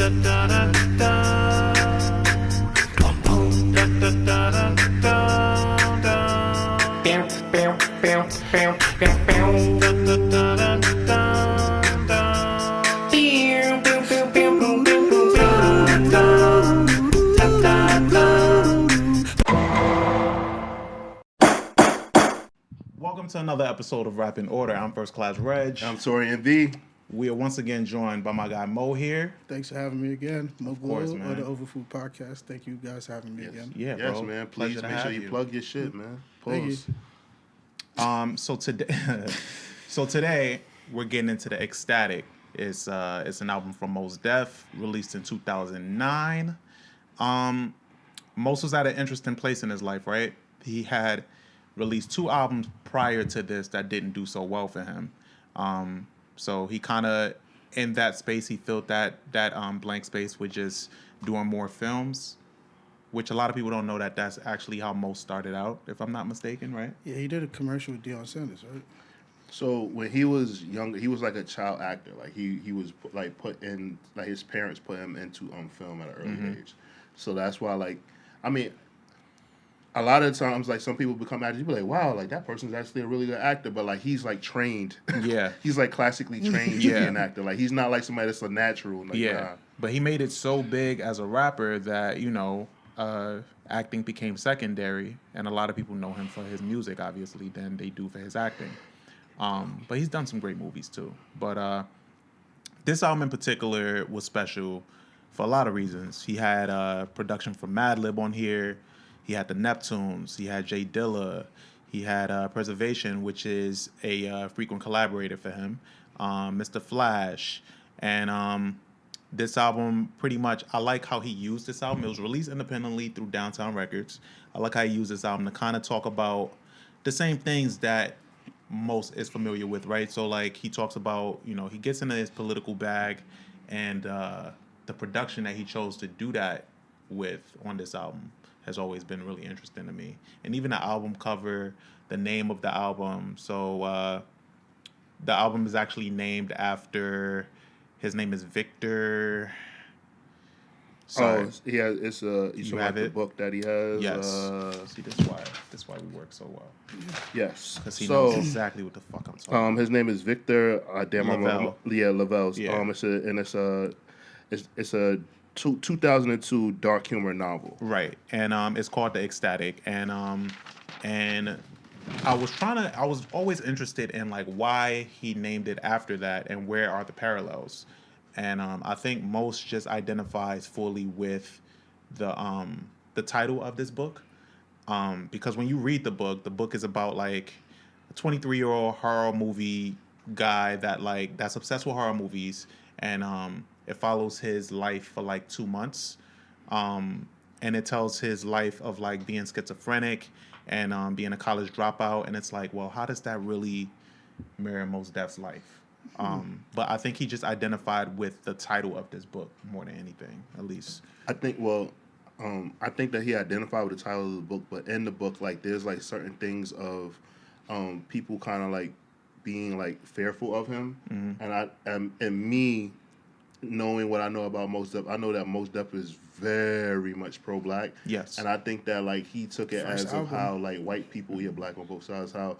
Welcome to another episode of Rap in Order. I'm First Class Regg. I'm Taurian B. We are once again joined by my guy Mo here. Thanks for having me again. Mo course, Glow man. of the Overfood Podcast. Thank you guys for having me again. Yeah, Yes, bro. man. Pleasure Please to make have sure you plug your shit, man. Pause. Thank you. So today we're getting into the Ecstatic. It's an album from Mos Def, released in 2009. Mos was at an interesting place in his life, right? He had released 2 albums prior to this that didn't do so well for him. So he kind of, in that space, he filled that blank space with just doing more films, which a lot of people don't know that that's actually how Mos started out, if I'm not mistaken, right? Yeah, he did a commercial with Deion Sanders, right? So when he was younger, he was like a child actor. Like he was like put in, like his parents put him into film at an early age. So that's why, like, I mean, a lot of times, like, some people become actors, you be like, wow, like, that person's actually a really good actor, but, like, he's, like, trained. Yeah. He's, like, classically trained to be an actor. Like, he's not, like, somebody that's a natural. Like, Yeah. nah. But he made it so big as a rapper that, acting became secondary, and a lot of people know him for his music, obviously, than they do for his acting. But he's done some great movies, too. But this album in particular was special for a lot of reasons. He had production from Madlib on here. He had the Neptunes. He had Jay Dilla. He had Preservation, which is a frequent collaborator for him. Mr. Flash. And this album, pretty much, I like how he used this album. It was released independently through Downtown Records. I like how he used this album to kind of talk about the same things that Mos is familiar with, right? So, like, he talks about, he gets into his political bag, and the production that he chose to do that with on this album has always been really interesting to me. And even the album cover, the name of the album. So the album is actually named after, his name is Victor. Sorry. Oh, he has, it's you have the book that he has. Yes. See, that's why we work so well. Yes. Because he knows exactly what the fuck I'm talking about. His name is Victor. Lavelle. Lavelle's. Yeah. It's a 2002 dark humor novel. Right. And it's called The Ecstatic. And I was always interested in, like, why he named it after that and where are the parallels. And I think Mos just identifies fully with the title of this book. Because when you read the book is about, like, a 23-year-old horror movie guy that's obsessed with horror movies, and it follows his life for, like, 2 months. And it tells his life of, like, being schizophrenic and being a college dropout. And it's like, well, how does that really mirror Mos Def's life? But I think he just identified with the title of this book more than anything, at least. I think that he identified with the title of the book, but in the book, like, there's, like, certain things of people kind of, like, being, like, fearful of him. And me knowing what I know about Mos Def, I know that Mos Def is very much pro-black. Yes. And I think that, like, he took it First as album. of how, like, white people, black on both sides, how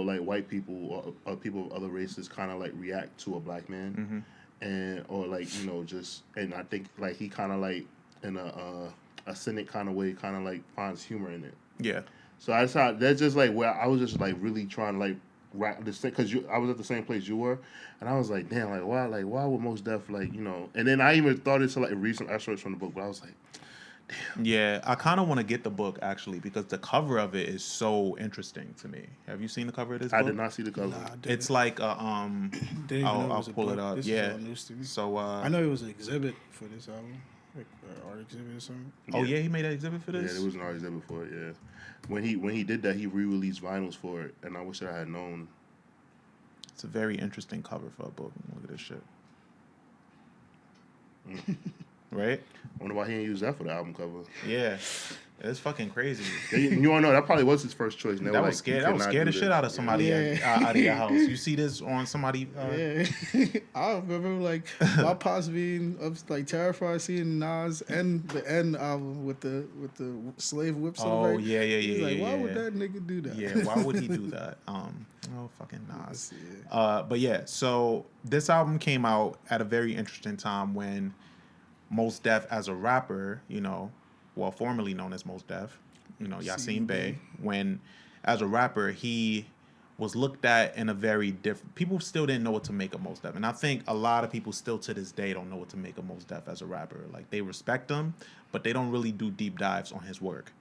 like, white people or people of other races kind of, like, react to a black man. And, or, like, just, and I think, like, he kind of, like, in a cynic kind of way, kind of, like, finds humor in it. Yeah. So that's just, like, where I was just, like, really trying to, like, rap this thing, because I was at the same place you were, and I was like, damn, why would Mos Def, like, and then I even thought into, like, recent excerpts from the book, but I was like, damn. Yeah, I kind of want to get the book, actually, because the cover of it is so interesting to me. Have you seen the cover of this book? I did not see the cover. Nah, It's like didn't even know it I'll was a pull it book. up. This Yeah. is all news to me. So I know it was an exhibit for this album, like an art exhibit or something. Oh yeah, he made an exhibit for Yeah, this. there was an art exhibit for it. Yeah, when he did that, he re-released vinyls for it, and I wish I had known. It's a very interesting cover for a book. Look at this shit. right? I wonder why he didn't use that for the album cover. Yeah, it's fucking crazy. You want to know, that probably was his first choice. And they That were was like, scared. "You That was cannot scared do the shit this." out of somebody Yeah. out of your house. You see this on somebody. Yeah, I remember like my pops being like terrified seeing Nas and the End album with the slave whips. Oh yeah, He's like, why yeah. would that nigga do that? Yeah, why would he do that? Oh fucking Nas. Yeah. But yeah, so this album came out at a very interesting time when Mos Def as a rapper, well, formerly known as Mos Def, Yasiin Bey, when as a rapper he was looked at in a very different. People still didn't know what to make of Mos Def, and I think a lot of people still to this day don't know what to make of Mos Def as a rapper. Like they respect him, but they don't really do deep dives on his work.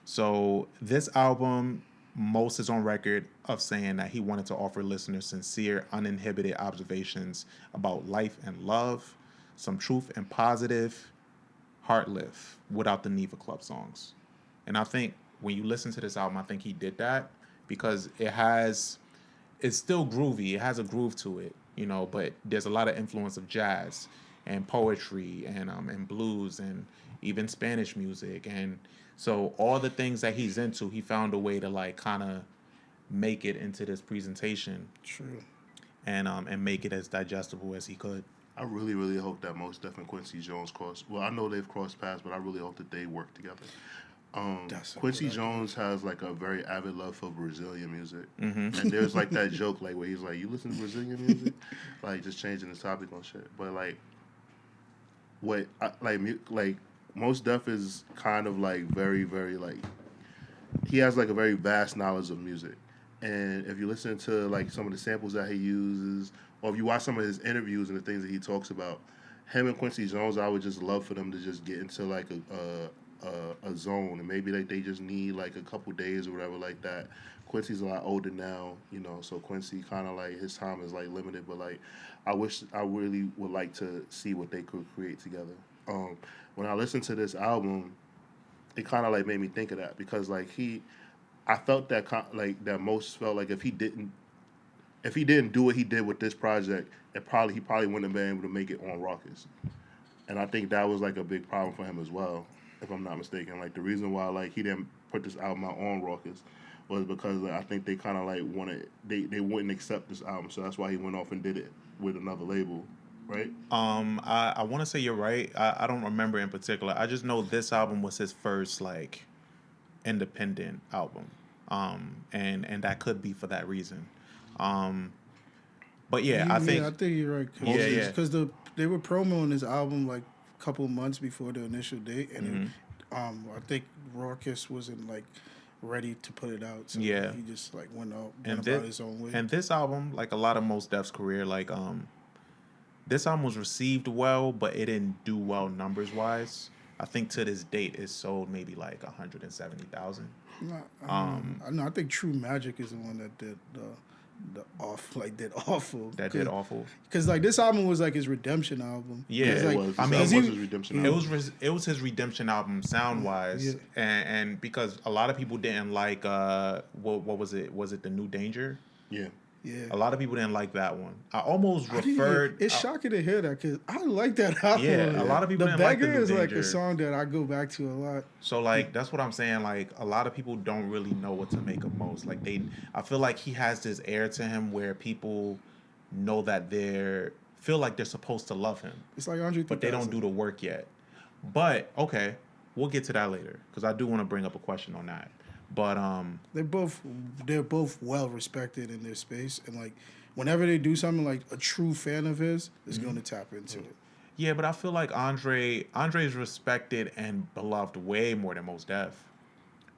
So this album, Mos is on record of saying that he wanted to offer listeners sincere, uninhibited observations about life and love, some truth and positive, heart lift, without the need for club songs. And I think when you listen to this album, I think he did that because it's still groovy. It has a groove to it, but there's a lot of influence of jazz and poetry and blues and even Spanish music. And so all the things that he's into, he found a way to like kind of make it into this presentation. True. And make it as digestible as he could. I really, really hope that Mos Def and Quincy Jones cross. Well, I know they've crossed paths, but I really hope that they work together. Quincy Jones has like a very avid love for Brazilian music, and there's like that joke like where he's like, "You listen to Brazilian music?" Like just changing the topic on shit. But like, like Mos Def is kind of like very, very like he has like a very vast knowledge of music, and if you listen to like some of the samples that he uses, or if you watch some of his interviews and the things that he talks about, him and Quincy Jones, I would just love for them to just get into like a zone, and maybe like they just need like a couple days or whatever like that. Quincy's a lot older now, so Quincy kind of like his time is like limited, but like I really would like to see what they could create together. When I listened to this album, it kind of like made me think of that because like I felt that that Mos felt like if he didn't do what he did with this project, he probably wouldn't have been able to make it on Raucous. And I think that was like a big problem for him as well, if I'm not mistaken. Like the reason why like he didn't put this album out on Raucous was because like, I think they kind of like they wouldn't accept this album, so that's why he went off and did it with another label, right? I want to say you're right. I don't remember in particular. I just know this album was his first like independent album, and that could be for that reason. But yeah, I think you're right. Because they were promoting this album like a couple months before the initial date, and I think Raucous wasn't like ready to put it out. So he just like went about his own way. And this album, like a lot of Mos Def's career, like this album was received well, but it didn't do well numbers wise. I think to this date it sold maybe like 170,000. I think True Magic is the one that did did awful. That did awful. Because like this album was like his redemption album. Yeah, it was. I mean, it was his redemption album. It was his redemption album sound wise, and because a lot of people didn't like what was it? Was it The New Danger? Yeah. Yeah. A lot of people didn't like that one. I almost referred. It's shocking to hear that because I like that album. Yeah, a lot of people didn't like The New Beggar is like Danger. a song that I go back to a lot. So like that's what I'm saying. Like a lot of people don't really know what to make of Mos. Like I feel like he has this air to him where people know that feel like they're supposed to love him. It's like Andre 3000. But they don't do the work yet. But okay, we'll get to that later because I do want to bring up a question on that. But they're both well respected in their space, and like whenever they do something, like a true fan of his is going to tap into it. Yeah, but I feel like Andre's respected and beloved way more than Mos Def.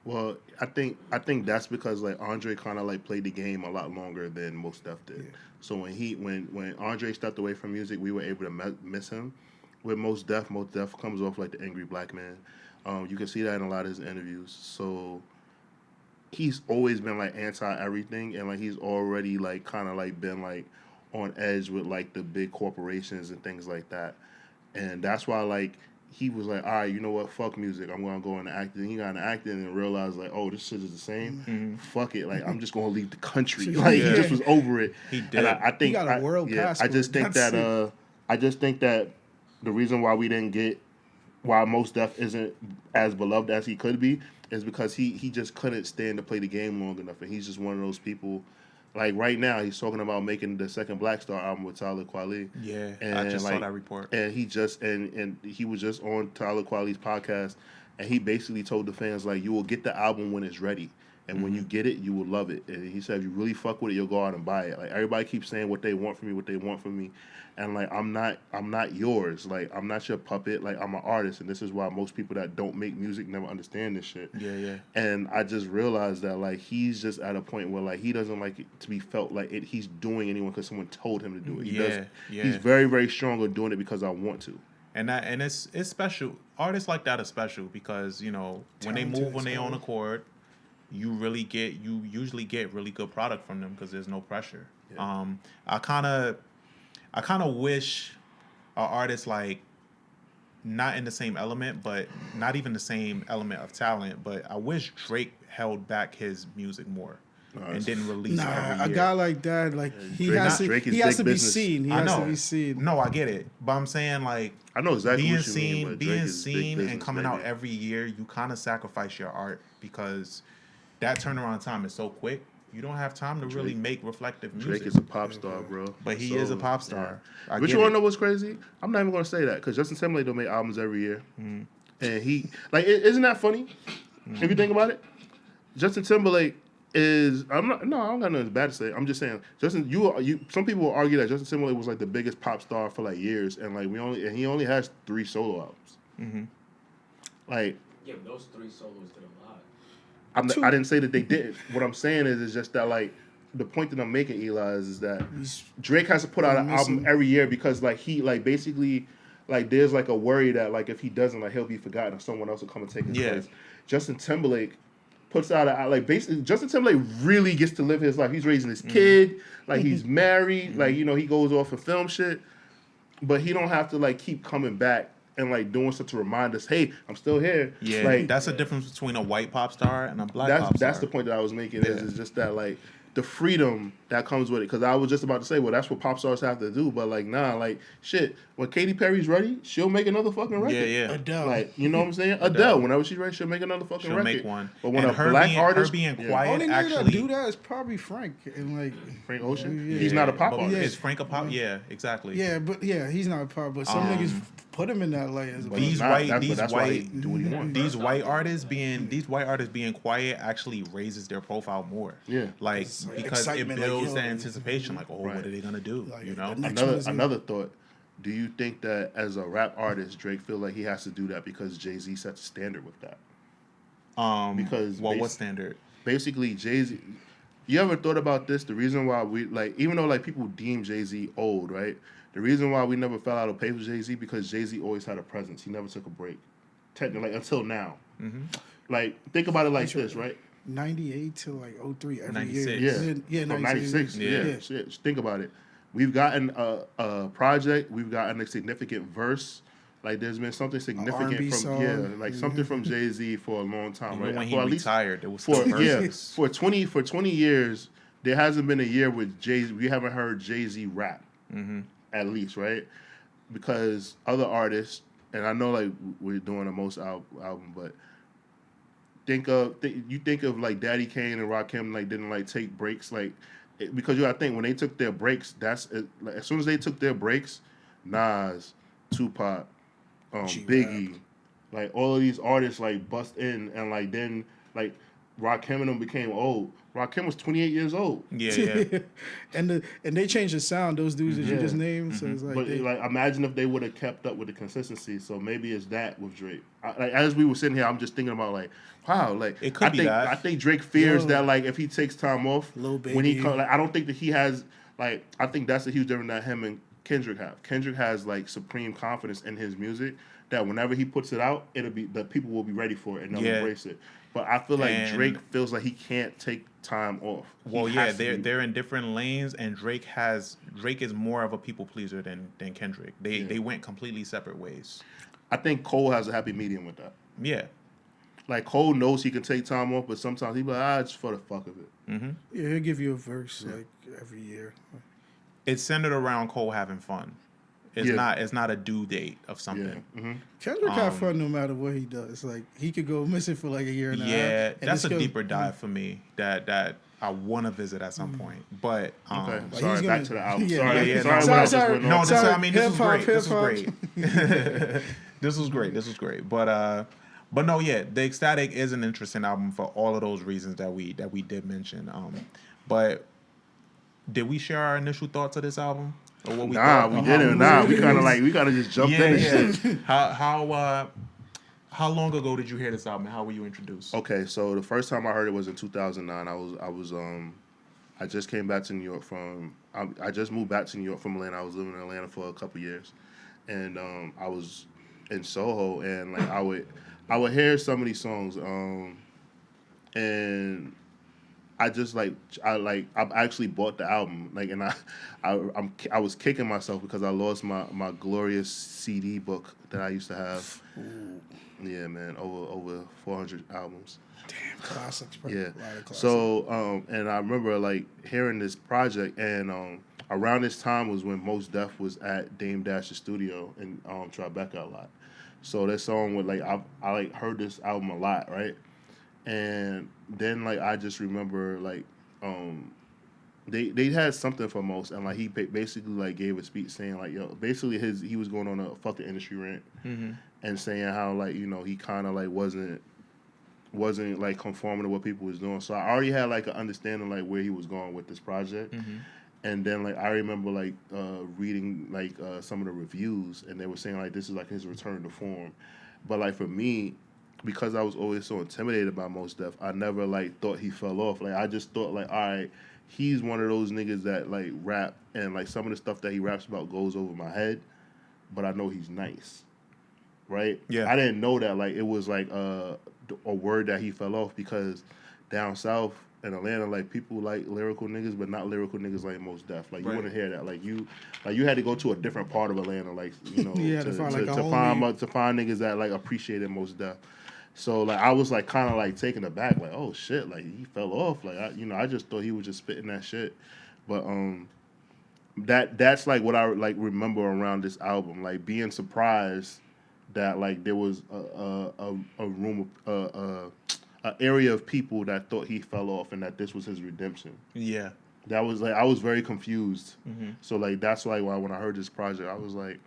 Well, I think that's because like Andre kind of like played the game a lot longer than Mos Def did. Yeah. So when Andre stepped away from music, we were able to miss him. With Mos Def comes off like the angry black man. You can see that in a lot of his interviews. So he's always been like anti everything, and like he's already like kind of like been like on edge with like the big corporations and things like that. And that's why like he was like, all right, you know what, fuck music, I'm gonna go into acting. He got into acting and realized like, oh, this shit is the same. Mm-hmm. Fuck it, like I'm just gonna leave the country. Like he just was over it. He did. And I think he got a world passport. I just think that the reason why we didn't get why Mos Def isn't as beloved as he could be is because he just couldn't stand to play the game long enough, and he's just one of those people. Like right now, he's talking about making the second Black Star album with Tyler Kweli. Yeah, and I just saw that report. And he just and he was just on Tyler Kweli's podcast, and he basically told the fans like, you will get the album when it's ready. And when you get it, you will love it. And he said, if you really fuck with it, you'll go out and buy it. Like everybody keeps saying what they want from me, and like I'm not yours. Like I'm not your puppet. Like I'm an artist, and this is why most people that don't make music never understand this shit. Yeah. And I just realized that like he's just at a point where like he doesn't like it to be felt like he's doing anyone because someone told him to do it. He's very, very strong on doing it because I want to. And it's special. Artists like that are special because when they move on their own accord. You usually get really good product from them because there's no pressure. Yeah. I kind of wish an artist like not in the same element, but not even the same element of talent. But I wish Drake held back his music more and didn't release every year. A guy like that, like he has to be seen. He has to be seen. No, I get it, but I'm saying like I know exactly being what you mean. Being seen and coming out every year, you kind of sacrifice your art because. That turnaround time is so quick. You don't have time to really make reflective music. Drake is a pop star, bro. But he is a pop star. Yeah. But you want to know what's crazy? I'm not even going to say that because Justin Timberlake don't make albums every year. Mm-hmm. And he, like, isn't that funny? Mm-hmm. If you think about it? Justin Timberlake is, I don't got nothing bad to say. I'm just saying, some people will argue that Justin Timberlake was like the biggest pop star for like years. And like, he only has 3 solo albums. Mm-hmm. Like. Yeah, but those 3 solos did a lot. I didn't say that they didn't. What I'm saying is just that like the point that I'm making, Eli, is that Drake has to put out an album every year because like he like basically like there's like a worry that like if he doesn't like he'll be forgotten or someone else will come and take his place. Justin Timberlake puts out basically Justin Timberlake really gets to live his life. He's raising his kid, like he's married, like he goes off and film shit, but he don't have to like keep coming back. And like doing stuff to remind us, hey, I'm still here. Yeah, like, that's the difference between a white pop star and a black pop star. That's the point that I was making. Is just that like the freedom that comes with it. Because I was just about to say, well, that's what pop stars have to do. But like, nah, like shit. When Katy Perry's ready, she'll make another fucking record. Yeah. Adele, like you know what I'm saying? Adele, whenever she's ready, she'll make another fucking record. She'll make one. But when her artist, her being quiet, only actually do that is probably Frank and like Frank Ocean. Yeah. He's not a pop artist. Is Frank a pop? Yeah, exactly. Yeah, but he's not a pop. But some niggas put him in that light as a these white artists being quiet actually raises their profile more. Yeah, like because it builds that anticipation. Like, what are they gonna do? Like, another thought. Do you think that as a rap artist, Drake feel like he has to do that because Jay-Z sets a standard with that? Because what standard? Basically, Jay-Z. You ever thought about this? The reason why we like, even though like people deem Jay-Z old, right? The reason why we never fell out of pace with Jay-Z because Jay-Z always had a presence. He never took a break, technically, like until now. Mm-hmm. Like think about it like this, right? 98 to like 03 every 96. year. Yeah, 96. Yeah. Shit. Think about it. We've gotten a project. We've gotten a significant verse. Like there's been something significant from song. Something from Jay-Z for a long time. Even right? when he retired, there was for 20 years. There hasn't been a year with Jay-Z. We haven't heard Jay-Z rap, at least, right? Because other artists, and I know like we're doing a Mos album, but you think of like Daddy Kane and Rakim like didn't like take breaks like. Because you gotta think when they took their breaks, like, as soon as they took their breaks, Nas, Tupac, Biggie, like all of these artists like bust in and like then like Rakim and them became old. Rakim was 28 years old. Yeah. and they changed the sound. Those dudes that you just named. So it's like, but imagine if they would have kept up with the consistency. So maybe it's that with Drake. Like as we were sitting here, I'm just thinking about like, wow, like it could be that. I think Drake fears that like if he takes time off, when he comes, like I don't think that he has like I think that's a huge difference that him and Kendrick have. Kendrick has like supreme confidence in his music that whenever he puts it out, the people will be ready for it and they'll embrace it. But I feel like Drake feels like he can't take time off. Well, yeah, they're in different lanes, and Drake is more of a people pleaser than Kendrick. They went completely separate ways. I think Cole has a happy medium with that. Yeah. Like Cole knows he can take time off, but sometimes he's like, it's for the fuck of it. Mm-hmm. Yeah, he'll give you a verse like every year. It's centered around Cole having fun. It's not a due date of something. Yeah. Mm-hmm. Kendrick had fun no matter what he does. Like he could go missing for like a year and a half. Yeah, that's a deeper dive for me that I want to visit at some point. But okay, Like, sorry, he's back gonna- to the album. Yeah, Sorry. No, this, Sorry, I mean, this was hip-hop, great. This was hip-hop. great. This was great. This was great. But no, yeah, the Ecstatic is an interesting album for all of those reasons that we did mention. But did we share our initial thoughts of this album? Or what we thought? We didn't. We kind of just jumped in. Yeah. How long ago did you hear this album? How were you introduced? Okay, so the first time I heard it was in 2009. I just came back to New York I just moved back to New York from Atlanta. I was living in Atlanta for a couple years, and I was in Soho, and like I would hear some of these songs, and I just I actually bought the album, like, and I was kicking myself because I lost my glorious CD book that I used to have. Ooh. Yeah, man, over 400 albums. Damn, classics. Bro. Yeah. A lot of classics. So, and I remember like hearing this project, and around this time was when Mos Def was at Dame Dash's studio in Tribeca a lot. So that song would I like heard this album a lot, right? And then like I just remember like they had something for Mos, and like he basically like gave a speech saying like, yo, basically he was going on a fuck the industry rant, and saying how like, you know, he kind of like wasn't like conforming to what people was doing. So I already had like an understanding like where he was going with this project. And then like I remember like reading like some of the reviews, and they were saying like this is like his return to form. But like for me, because I was always so intimidated by Mos Def, I never like thought he fell off. Like I just thought like, all right, he's one of those niggas that like rap, and like some of the stuff that he raps about goes over my head, but I know he's nice, right? Yeah. I didn't know that like it was like a word that he fell off, because down south in Atlanta, like people like lyrical niggas, but not lyrical niggas like Mos Def. Like you wouldn't hear that. Like you had to go to a different part of Atlanta, like, you know, to find niggas that like appreciated Mos Def. So like I was like kind of like taken aback, like, oh shit, like he fell off. Like I just thought he was just spitting that shit. But that's like what I like remember around this album, like being surprised that like there was a room an area of people that thought he fell off and that this was his redemption. Yeah. That was like I was very confused. So like that's why when I heard this project, I was like,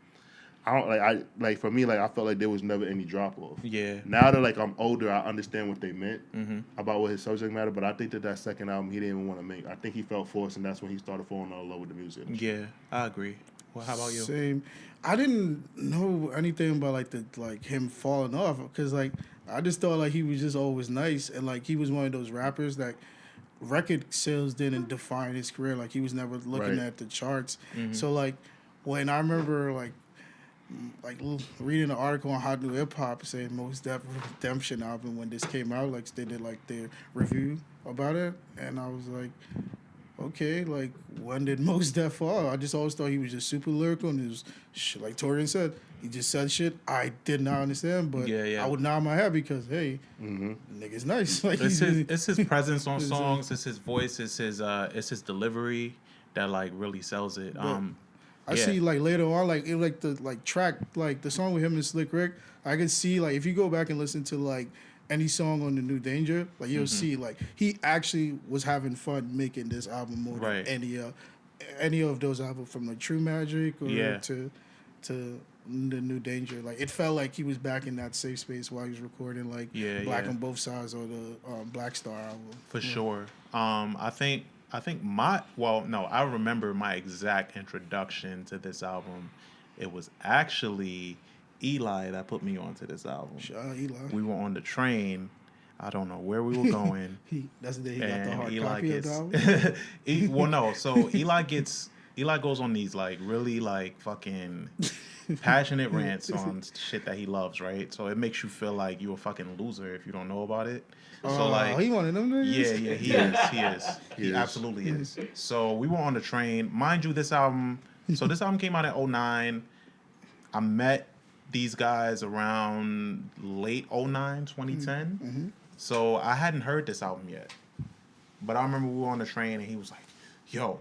for me, like I felt like there was never any drop off. Yeah. Now that like I'm older, I understand what they meant about what his subject matter. But I think that second album he didn't even want to make. I think he felt forced, and that's when he started falling out of love with the music. Yeah, I agree. Well, how about you? Same. I didn't know anything about like him falling off, because like I just thought like he was just always nice, and like he was one of those rappers that record sales didn't define his career. Like he was never looking at the charts. So like when I remember like reading an article on Hot New Hip Hop saying Mos Def Redemption album when this came out, like they did like their review about it, and I was like, okay, like when did Mos Def fall? I just always thought he was just super lyrical, and it was shit, like Taurian said, he just said shit I did not understand, but I would nod my head because hey, nigga's nice. Like it's his presence on songs, it's his voice, it's his delivery that like really sells it. I see like later on, like the track, like the song with him and Slick Rick, I can see like if you go back and listen to like any song on the New Danger, like you'll see like he actually was having fun making this album more than any of those albums, from like True Magic or to the New Danger. Like it felt like he was back in that safe space while he was recording like Black on Both Sides or the Black Star album. For sure. I remember my exact introduction to this album. It was actually Eli that put me onto this album. Shout out Eli. We were on the train. I don't know where we were going. That's the day he got the hard copy of the album? So Eli goes on these like really like fucking passionate rants on shit that he loves, right? So it makes you feel like you're a fucking loser if you don't know about it. So like he one of them niggas? Yeah, he absolutely is. So we were on the train. Mind you, this album came out in 2009. I met these guys around late 2009, 2010. So I hadn't heard this album yet. But I remember we were on the train and he was like, yo,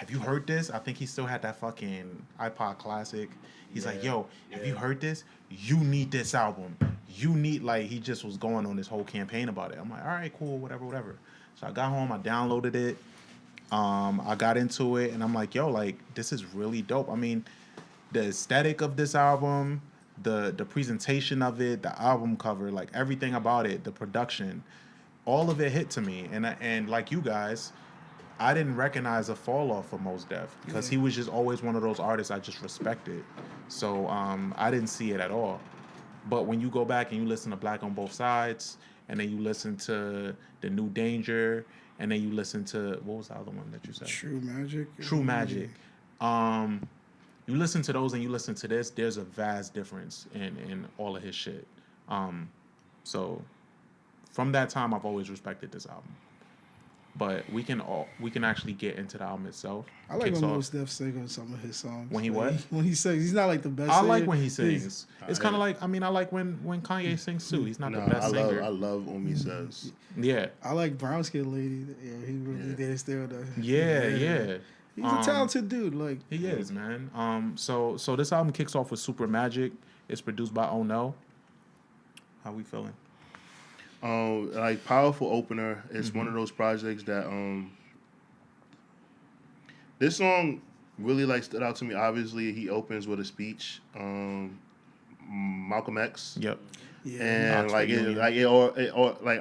have you heard this? I think he still had that fucking iPod Classic. He's like, yo, have you heard this? You need this album. You need, like, he just was going on this whole campaign about it. I'm like, all right, cool, whatever. So I got home, I downloaded it. I got into it, and I'm like, yo, like, this is really dope. I mean, the aesthetic of this album, the presentation of it, the album cover, like, everything about it, the production, all of it hit to me. And like you guys, I didn't recognize a fall off for Mos Def because he was just always one of those artists I just respected. So I didn't see it at all. But when you go back and you listen to Black on Both Sides, and then you listen to The New Danger, and then you listen to, what was the other one that you said? True Magic. You listen to those and you listen to this, there's a vast difference in all of his shit. So from that time, I've always respected this album. But we can actually get into the album itself. I like when Mos Def sings on some of his songs. When he what? When he sings, he's not like the best. I like when he sings. It's kind of like, I mean, I like when Kanye sings too. He's not the best singer. I love when he says. Yeah. I like Brown Skin Lady. Yeah, he really did still. Yeah. He's a talented dude. Like he is, man. So this album kicks off with Super Magic. It's produced by Oh No. How we feeling? Like powerful opener. It's one of those projects that this song really like stood out to me. Obviously, he opens with a speech, Malcolm X. Yep. Yeah. And like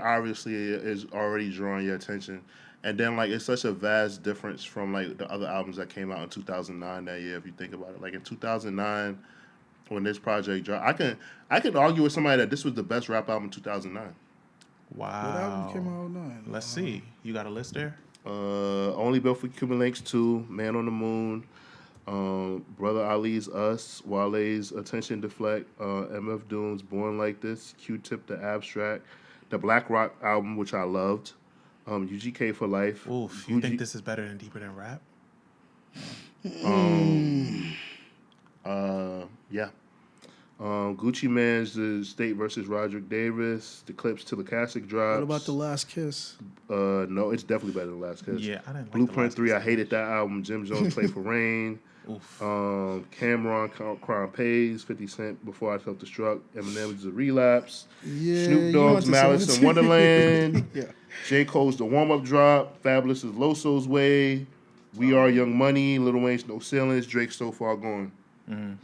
obviously it is already drawing your attention. And then like it's such a vast difference from like the other albums that came out in 2009 that year. If you think about it, like in 2009 when this project dropped, I can argue with somebody that this was the best rap album in 2009. Wow. What album came out in 09? Let's see. You got a list there? Only Built for Cuban Links 2, Man on the Moon, Brother Ali's Us, Wale's Attention Deflect, MF Doom's Born Like This, Q-Tip The Abstract, the Black Rock album, which I loved, UGK for Life. Oof, you think this is better than Deeper Than Rap? Yeah. Gucci Mane's The State versus Roderick Davis, the Clips Till the Classic drops. What about The Last Kiss? No, it's definitely better than Last Kiss. Yeah, I didn't like Blueprint The 3, Last I hated that album. Jim Jones Play for Rain. Oof. Cameron Crime Pays, 50 Cent Before I Self-Destruct, Eminem's The Relapse, Yeah, Snoop Dogg's Malice in Wonderland, Yeah. J. Cole's The Warm-Up Drop, Fabulous's Loso's Way, We Are Young Money, Lil Wayne's No Ceilings, Drake's So Far Gone. Mm-hmm.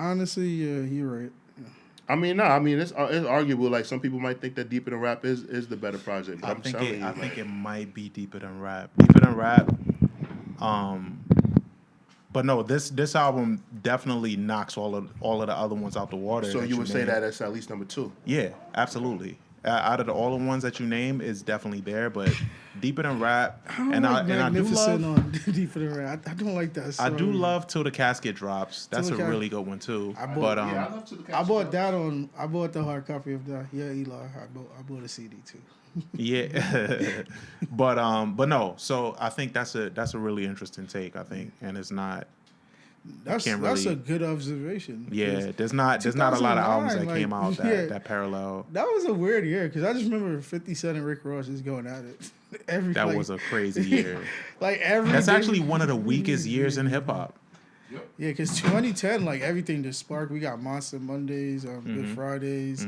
Honestly, yeah, you're right. It's arguable. Like some people might think that Deeper Than Rap is the better project. But I think it might be Deeper Than Rap. Deeper Than Rap. But no, this album definitely knocks all of the other ones out the water. So you would say that that's at least number 2. Yeah, absolutely. Out of all the ones that you name, is definitely there. But Deeper Than Rap, I do love on Deeper Than Rap. I don't like that song. I do love Till the Casket Drops. That's a really good one too. I bought I bought the hard copy of that. Yeah, Eli. I bought a CD too. Yeah, but no. So I think that's a really interesting take. I think, and it's not. That's a good observation. Yeah, there's not a lot of albums that came out that parallel. That was a weird year because I just remember 50 Cent and Rick Ross just going at it. That was a crazy year. That's actually one of the weakest years in hip hop. Yep. Yeah, because 2010, like everything just sparked. We got Monster Mondays, Good Fridays.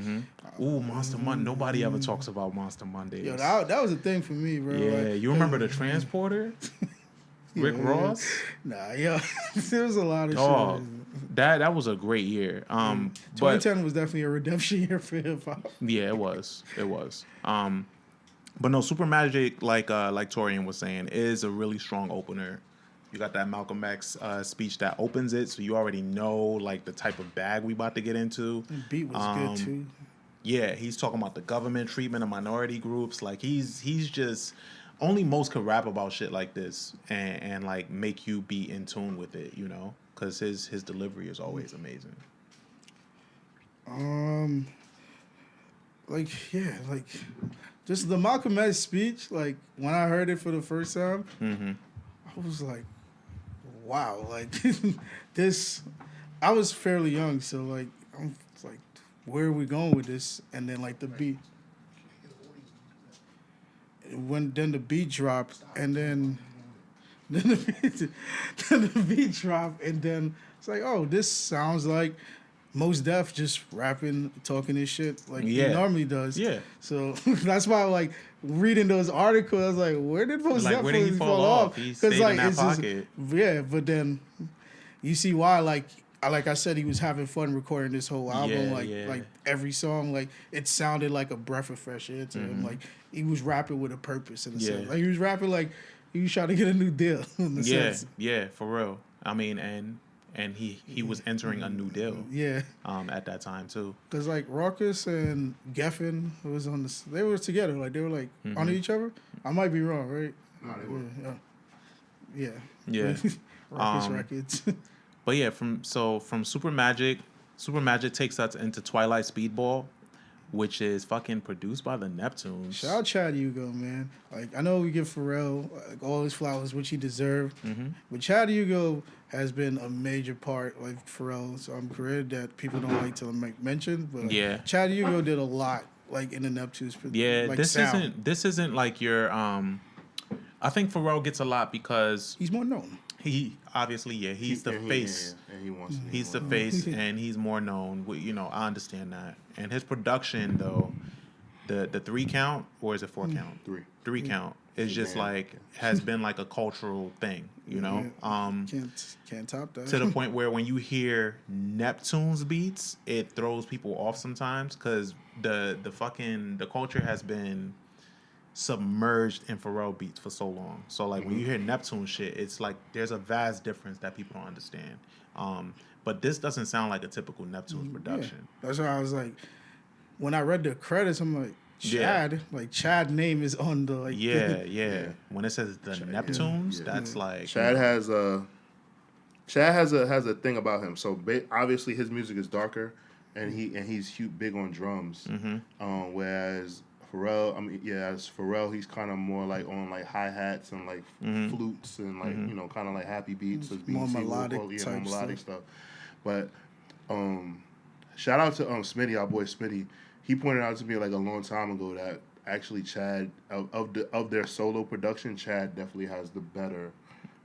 Ooh, Monster Monday. Nobody ever talks about Monster Mondays. Yo, that was a thing for me, bro. Yeah, you remember the Transporter? Rick Ross? Nah, yo, there was a lot of shit. That was a great year. 2010 was definitely a redemption year for hip hop. Yeah, it was. But no, Super Magic, like Taurian was saying, is a really strong opener. You got that Malcolm X speech that opens it, so you already know like the type of bag we about to get into. The beat was good too. Yeah, he's talking about the government treatment of minority groups. Like he's just only most could rap about shit like this and like make you be in tune with it, you know, because his delivery is always amazing. Just the Malcolm X speech. Like when I heard it for the first time, I was like, wow, like this. I was fairly young, so like I'm like, where are we going with this? And then like the beat. Then the beat dropped, and then then the beat drop, and then it's like, oh, this sounds like Mos Def just rapping, talking his shit like he normally does. Yeah. So that's why, like, reading those articles, I was like, where did Mos Def where did he fall off? He stayed like, in that pocket. But then you see why, like I said, he was having fun recording this whole album. Like every song, like it sounded like a breath of fresh air to him. Like he was rapping with a purpose in a sense. Like he was rapping like he was trying to get a new deal in a sense. Yeah, for real. I mean, and he was entering a new deal. Yeah. At that time too. Cause like Rawkus and Geffen was on this. They were together. Like they were like under each other. I might be wrong, right? No, they were. Yeah. Rawkus Records. But yeah, from Super Magic takes us into Twilight Speedball, which is fucking produced by the Neptunes. Shout out Chad Hugo, man. Like I know we give Pharrell like all his flowers, which he deserved, but Chad Hugo has been a major part like Pharrell's career that people don't like to make mention. But Chad Hugo did a lot like in the Neptunes. Yeah, like, this isn't like your. I think Pharrell gets a lot because he's more known. He obviously, he's the face. And he wants. He's the face, and he's more known. You know, I understand that. And his production, though, the 3 count, or is it 4 count? 3 count is just like has been like a cultural thing. You know, can't top that. To the point where when you hear Neptune's beats, it throws people off sometimes because the culture has been submerged in Pharrell beats for so long. So like when you hear Neptune shit, it's like there's a vast difference that people don't understand. But this doesn't sound like a typical Neptune's production. Yeah. That's why I was like, when I read the credits, I'm like, Chad, like Chad name is on the like. Yeah. When it says the Neptunes, that's like Chad has a thing about him. So obviously his music is darker, and he's big on drums. Whereas Pharrell, as Pharrell, he's kind of more like on like hi-hats and like flutes and like you know kind of like happy beats, more melodic type stuff. But shout out to Smitty, our boy Smitty. He pointed out to me like a long time ago that actually Chad of their solo production, Chad definitely has the better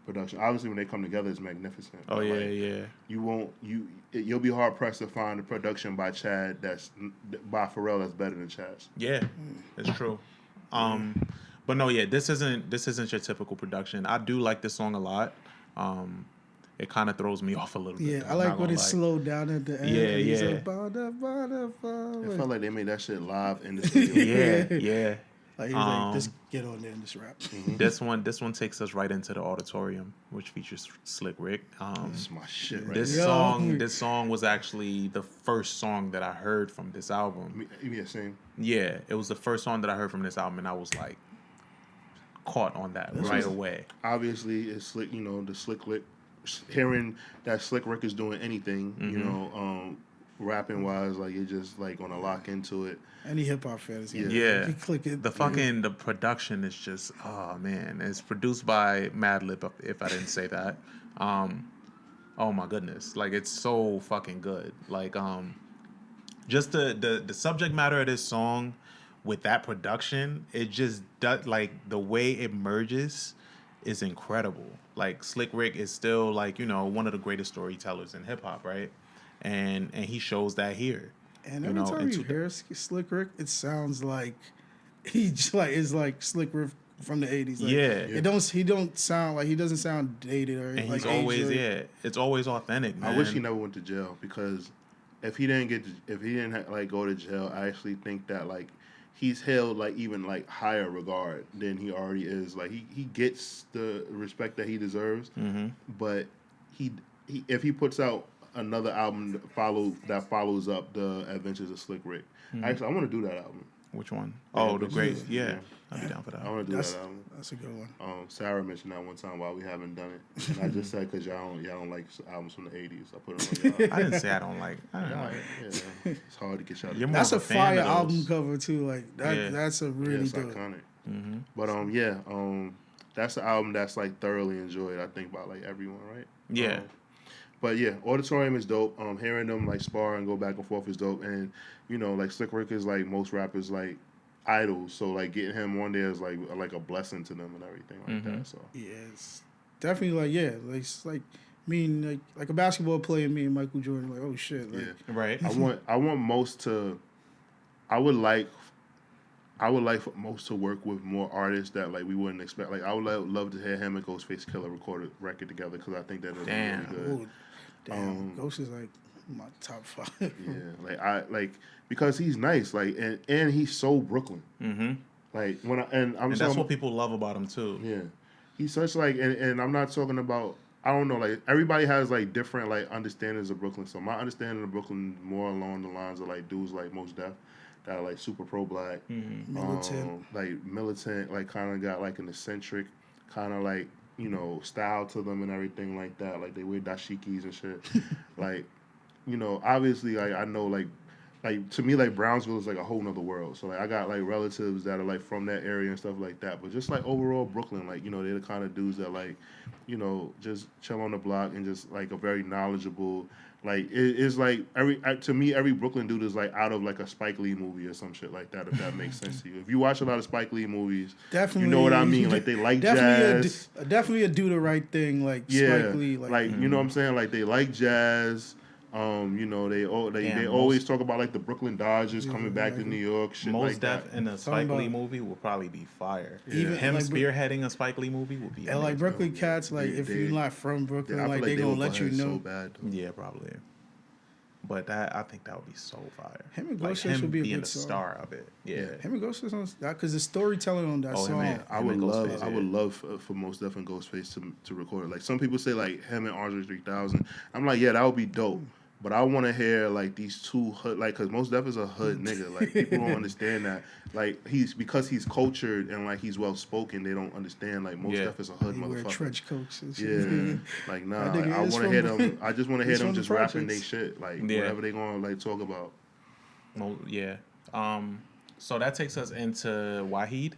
production. Obviously, when they come together, it's magnificent. Oh yeah. You'll be hard pressed to find a production by Chad by Pharrell that's better than Chad's. Yeah, it's true. But no, this isn't your typical production. I do like this song a lot. It kind of throws me off a little bit. Yeah, I like when it slowed down at the end. Yeah. Like, it felt like they made that shit live in the studio. Yeah. Like, he was like, just get on there and just rap. This one takes us right into the auditorium, which features Slick Rick. This is my shit right This song was actually the first song that I heard from this album. Same. Yeah, it was the first song that I heard from this album, and I was like caught on that right away. Obviously, it's Slick, you know, the Slick Rick. Hearing that Slick Rick is doing anything, you know, rapping wise, like you're just like gonna lock into it. Any hip hop fans, yeah. You click it. The production is just it's produced by Madlib. If I didn't say that, oh my goodness, like it's so fucking good. Like just the subject matter of this song with that production, it just does, like the way it merges is incredible. Like Slick Rick is still like, you know, one of the greatest storytellers in hip hop, right? And he shows that here. And every time you hear Slick Rick, it sounds like he just like is like Slick Rick from the 80s. Like, he doesn't sound dated or and like he's always it's always authentic, man. I wish he never went to jail, because if he didn't like go to jail, I actually think that like he's held like even like higher regard than he already is. Like he gets the respect that he deserves, but he if he puts out another album that follows up the Adventures of Slick Rick. Actually, I want to do that album. Which one? Oh, the great. Yeah. I'll be down for that. I want to do that album. That's a good one. Sarah mentioned that one time while we haven't done it, and I just said because y'all don't like albums from the '80s. I put it on y'all. I didn't say I don't like. I don't like. Yeah, it's hard to get y'all. That's a fire album cover too. Like that. Yeah. That's a really good. Iconic. But that's an album that's like thoroughly enjoyed, I think, by like everyone, right? Yeah. But yeah, Auditorium is dope. Hearing them like spar and go back and forth is dope. And you know, like Slick Rick is like most rappers like idols. So like getting him on there is like a blessing to them and everything like that. So yeah, it's definitely like it's like me and like a basketball player, me and Michael Jordan, like oh shit, like right. I want most to. I would like for most to work with more artists that like we wouldn't expect. Like I would love to hear him and Ghostface Killer record a record together because I think that would be really good. Ooh, damn, Ghost is like my top 5. Yeah, like because he's nice, like and he's so Brooklyn. Mm-hmm. Like and that's what people love about him too. Yeah, he's such like and I'm not talking about. I don't know, like everybody has like different like understandings of Brooklyn. So my understanding of Brooklyn more along the lines of like dudes like Mos Def that are like super pro black, militant, like kind of got like an eccentric kind of like style to them and everything like that. Like they wear dashikis and shit. Like obviously like I know like to me like Brownsville is like a whole nother world. So like I got like relatives that are like from that area and stuff like that. But just like overall Brooklyn, like they're the kind of dudes that like just chill on the block and just like a very knowledgeable. Like it's like to me every Brooklyn dude is like out of like a Spike Lee movie or some shit like that. If that makes sense to you, if you watch a lot of Spike Lee movies, definitely you know what I mean. Like they like jazz, definitely a do the right thing. Like Spike Lee, like you know what I'm saying. Like they like jazz. They always talk about like the Brooklyn Dodgers coming back to New York. Shit Mos like Def that. in a Spike Lee movie will probably be fire. Yeah. Even him like, spearheading a Spike Lee movie would be amazing. And like Brooklyn cats, like if you're not from Brooklyn, like they gonna let you know. So bad, yeah, probably. But I think that would be so fire. Him and Ghostface would be a being good the song. star of it. Yeah. Him and Ghostface on that because the storytelling on that song. Man, I would love for Mos Def and Ghostface to record it. Like some people say, like him and Andre 3000. I'm like, yeah, that would be dope. But I want to hear like these two hood, like, cause Mos Def is a hood nigga. Like people don't understand that. Like because he's cultured and like he's well spoken, they don't understand. Like Mos Def is a hood motherfucker. Wear trench coats and shit. Yeah, like nah. Like, I want to hear them. I just want to hear them just rapping they shit. Like whatever they gonna like talk about. Well, yeah. So that takes us into Wahid.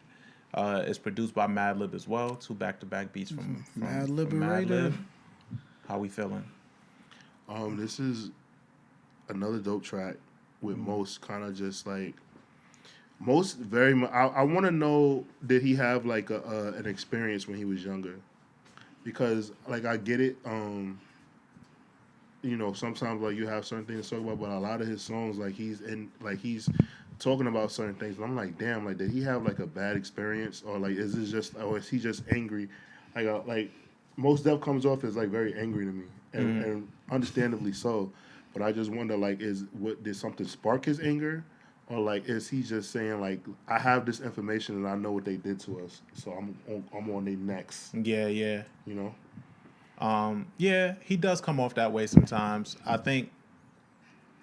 It's produced by Madlib as well. 2 back-to-back beats from Madlib. How we feeling? This is another dope track with Mos kind of just like Mos very much. I want to know, did he have like an experience when he was younger? Because like I get it. Sometimes like you have certain things to talk about, but a lot of his songs like he's talking about certain things. And I'm like, damn, like did he have like a bad experience or like is he just angry? Like Mos Def comes off as like very angry to me. And understandably so, but I just wonder, like, did something spark his anger, or like, is he just saying, like, I have this information and I know what they did to us, so I'm on their necks. Yeah. Yeah, he does come off that way sometimes. I think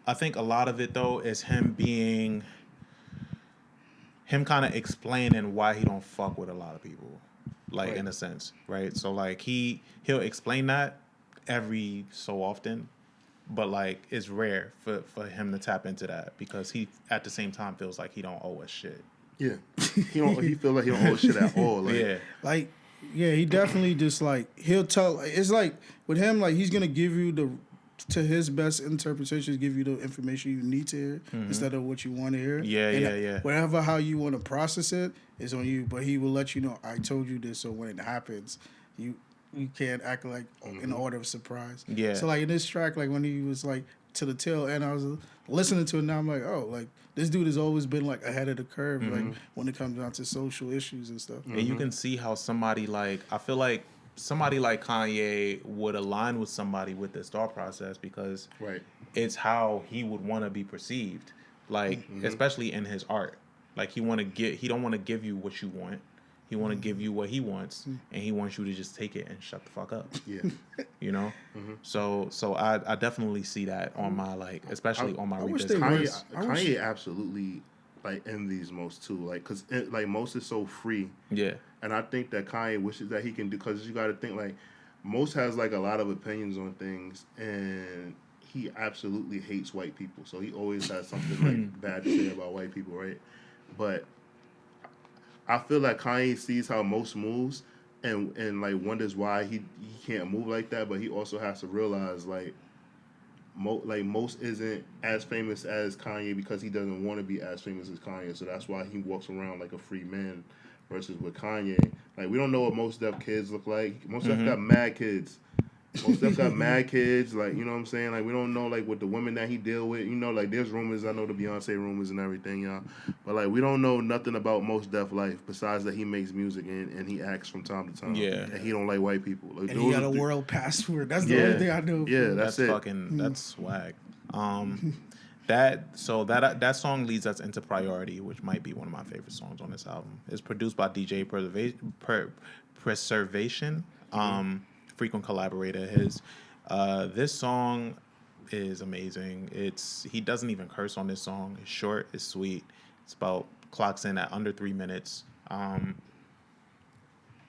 a lot of it though is him kind of explaining why he don't fuck with a lot of people, like right. In a sense, right? So like he'll explain that every so often, but like it's rare for him to tap into that because he at the same time feels like he don't owe us shit. Yeah, he feels like he don't owe us shit at all. Like, he definitely just like he'll tell. It's like with him, like he's gonna give you to his best interpretations, give you the information you need to hear instead of what you want to hear. Yeah. Whatever how you want to process it is on you, but he will let you know. I told you this, so when it happens, you can't act like in order of surprise. Yeah. So like in this track, like when he was like to the tail end, I was listening to it now. I'm like, oh, like this dude has always been like ahead of the curve, like when it comes down to social issues and stuff. And you can see how somebody like I feel like somebody like Kanye would align with somebody with this thought process because it's how he would want to be perceived, like especially in his art. Like he don't want to give you what you want. He want to give you what he wants, and he wants you to just take it and shut the fuck up. Yeah, So I definitely see that on my especially on my revisit. Kanye absolutely like envies Mos too, like because like Mos is so free. Yeah, and I think that Kanye wishes that he can do because you got to think like Mos has like a lot of opinions on things, and he absolutely hates white people. So he always has something like bad to say about white people, right? But I feel like Kanye sees how Mos moves and like wonders why he can't move like that, but he also has to realize like Mos isn't as famous as Kanye because he doesn't want to be as famous as Kanye, so that's why he walks around like a free man. Versus with Kanye, Like we don't know what Mos Def kids look like. Mos Def got mad kids. Mos Def got mad kids. Like you know what I'm saying. Like we don't know like what the women that he deal with. You know like there's rumors. I know the Beyonce rumors and everything, y'all. But like we don't know nothing about Mos Def life besides that he makes music and he acts from time to time. Yeah. And he don't like white people. Like, And he got a world passport. That's the only thing I know. Yeah, that's it. That's swag. That song leads us into Priority, which might be one of my favorite songs on this album. It's produced by DJ Preservation, frequent collaborator of his. This song is amazing. He doesn't even curse on this song. It's short, it's sweet. Clocks in at under 3 minutes.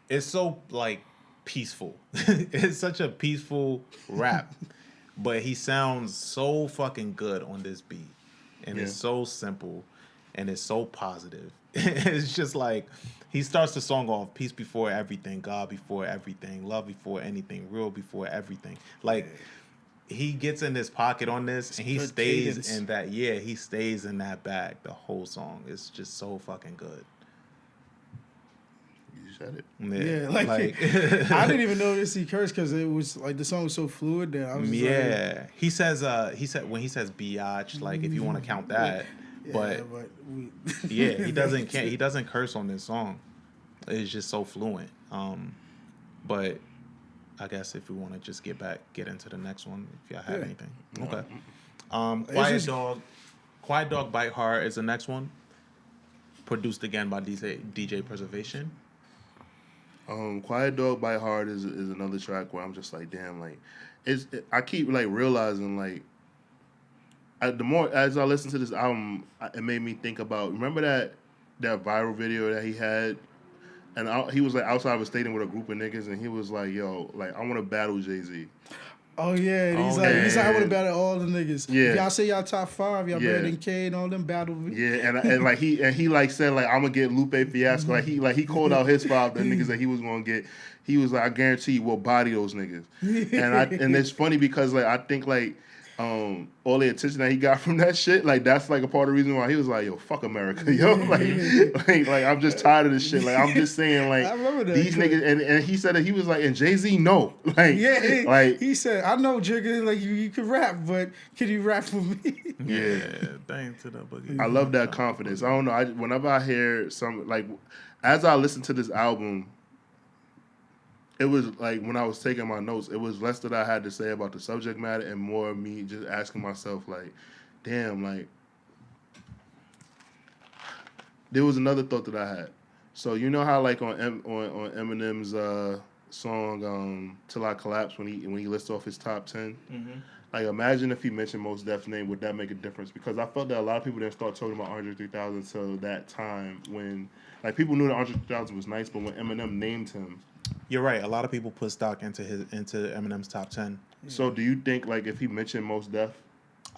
It's so like peaceful. It's such a peaceful rap. But he sounds so fucking good on this beat. And it's so simple. And it's so positive. It's just like, he starts the song off, peace before everything, God before everything, love before anything, real before everything. Like, he gets in his pocket on this, and he stays in that, he stays in that bag the whole song. It's just so fucking good. Said it. Yeah, like I didn't even notice he cursed because it was like the song was so fluid that I was like, he said when he says biatch, like if you want to count that, but he doesn't curse on this song. It's just so fluent. But I guess if we want to just get into the next one, if y'all have anything, okay. Quiet Dog Bite Hard is the next one, produced again by DJ Preservation. Quiet Dog Bite Hard is another track where I'm just like, damn, like, I keep like realizing like, the more as I listen to this album, it made me think about, remember that viral video that he had, and he was like outside of a stadium with a group of niggas, and he was like, yo, like I want to battle Jay-Z. Oh yeah, and he's like, I would have battled all the niggas. Yeah, if y'all say y'all top 5, y'all better than K and all them battle. Yeah, and like he like said like I'm gonna get Lupe Fiasco. Like he called out his 5 the niggas that he was gonna get. He was like, I guarantee you we'll body those niggas. And it's funny because like I think like all the attention that he got from that shit, like that's like a part of the reason why he was like, yo, fuck America, yo, like I'm just tired of this shit. Like I'm just saying, like I remember that, these niggas, and he said that he was like, and Jay-Z, no, like like he said, I know, Jigga, like you can rap, but can you rap for me? Yeah, bang to the boogie. I love that confidence. I don't know. Whenever I hear some like, as I listen to this album, it was like when I was taking my notes, it was less that I had to say about the subject matter and more of me just asking myself, like, damn, like, there was another thought that I had. So you know how like on Eminem's song "Till I Collapse" when he lists off his top 10, like imagine if he mentioned Mos Def's name, would that make a difference? Because I felt that a lot of people didn't start talking about Andre 3000 until that time when like people knew that Andre 3000 was nice, but when Eminem named him. You're right. A lot of people put stock into Eminem's top 10. So do you think like if he mentioned Mos Def?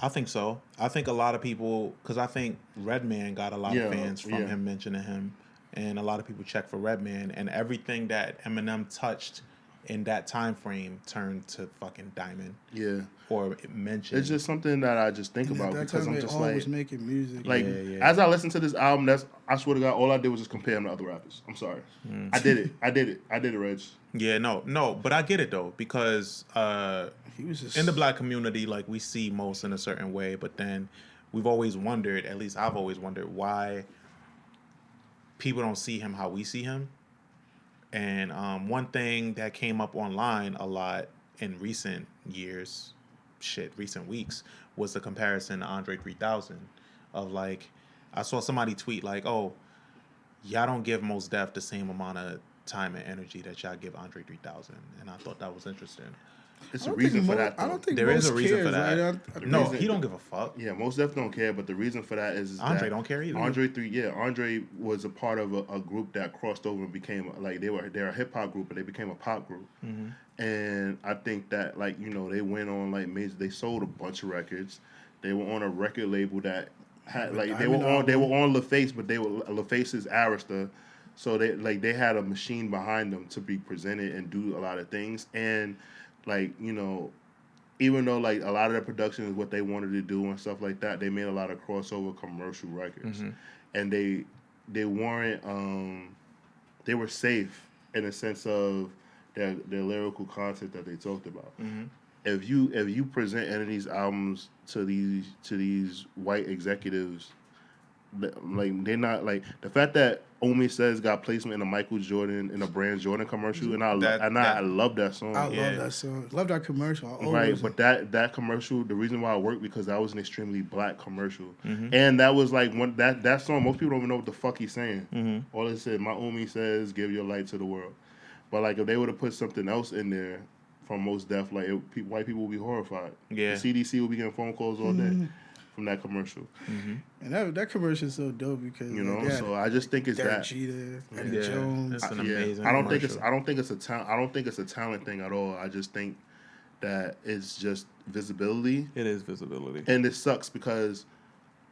I think so. I think a lot of people, because I think Redman got a lot of fans from him mentioning him, and a lot of people check for Redman, and everything that Eminem touched in that time frame turned to fucking diamond. Yeah. Or mentioned. It's just something that I just think about because I'm just like was making music. Like as I listen to this album, I swear to God, all I did was just compare him to other rappers. I'm sorry. I did it, Reg. Yeah, no, but I get it though, because he was just... in the black community, like we see Mos in a certain way, but then we've always wondered, at least I've always wondered, why people don't see him how we see him. And one thing that came up online a lot in recent weeks, was the comparison to Andre 3000 of like, I saw somebody tweet like, oh, y'all don't give Mos Def the same amount of time and energy that y'all give Andre 3000. And I thought that was interesting. It's a reason for that, though. I don't think there is a reason for that. Right? No, he don't give a fuck. Yeah, Mos Def don't care, but the reason for that is Andre don't care either. Andre was a part of a group that crossed over and became like they're a hip hop group, but they became a pop group. And I think that like they went on like they sold a bunch of records. They were on a record label that had like they were on LaFace, but they were LaFace's Arista. So they had a machine behind them to be presented and do a lot of things. And like, even though like a lot of their production is what they wanted to do and stuff like that, they made a lot of crossover commercial records. And they weren't they were safe in the sense of their lyrical content that they talked about. Mm-hmm. If you present any of these albums to these white executives, like they're not like the fact that Omi Says got placement in a Michael Jordan in a brand Jordan commercial, and I love that song. I love that song. Love that commercial. Right, but that commercial, the reason why it worked because that was an extremely black commercial, Mm-hmm. and that was like that song. Most people don't even know what the fuck he's saying. Mm-hmm. All it said, "My Omi says, give your light to the world." But like if they would have put something else in there from Mos Def, like white people would be horrified. Yeah, the CDC would be getting phone calls all day from that commercial. Mm-hmm. And that commercial is so dope because So I just think it's Derek that. Jeter, Eddie Yeah, Jones. it's an amazing. I don't think commercial. I don't think it's a talent thing at all. I just think that it's just visibility. It is visibility, And it sucks because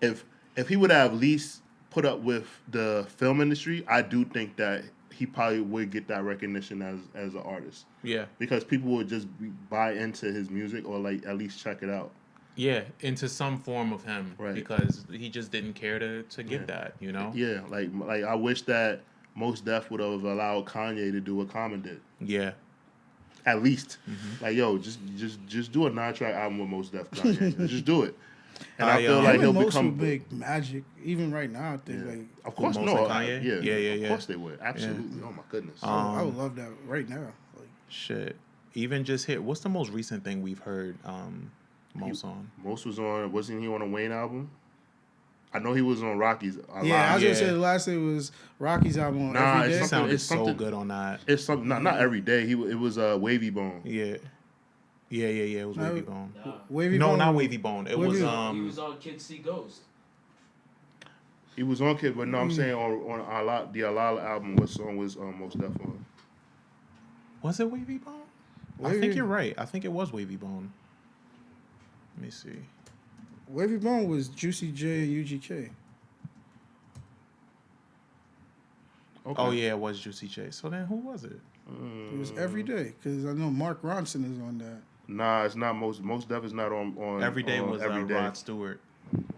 if he would have at least put up with the film industry, I do think that he probably would get that recognition as an artist. Yeah, because people would just buy into his music or like at least check it out. Yeah, into some form of him, right? Because he just didn't care to give that, Yeah, like I wish that Mos Def would have allowed Kanye to do what Common did. Yeah, at least, like yo, just do a 9-track album with Mos Def, Kanye. Just do it. And I feel like he'll become big magic. Even right now, I think like of course Mos no, Kanye? Yeah, of course they would, absolutely. Oh my goodness, I would love that right now. Like shit, even just hit. What's the most recent thing we've heard? Mos on. Mos was on. Wasn't he on a Wayne album? I know he was on Rocky's. Yeah, I was gonna say the last thing was Rocky's album on Every Day. It sounded so good on that. It's something not every day. It was Wavy Bone. Yeah. It was Wavy Bone. Wavy no, Bone? not Wavy Bone. It was He was on Kids See Ghost. He was on Kid, but no, I'm saying on the Alala album, what song was Mos Def on? Was it Wavy Bone? I think you're right. I think it was Wavy Bone. Let me see. Wavy Bone was Juicy J and UGK. Okay. Oh yeah, it was Juicy J. So then who was it? It was Every Day because I know Mark Ronson is on that. Nah, it's not Mos Def is not on Every Day on was Every Day. Rod Stewart.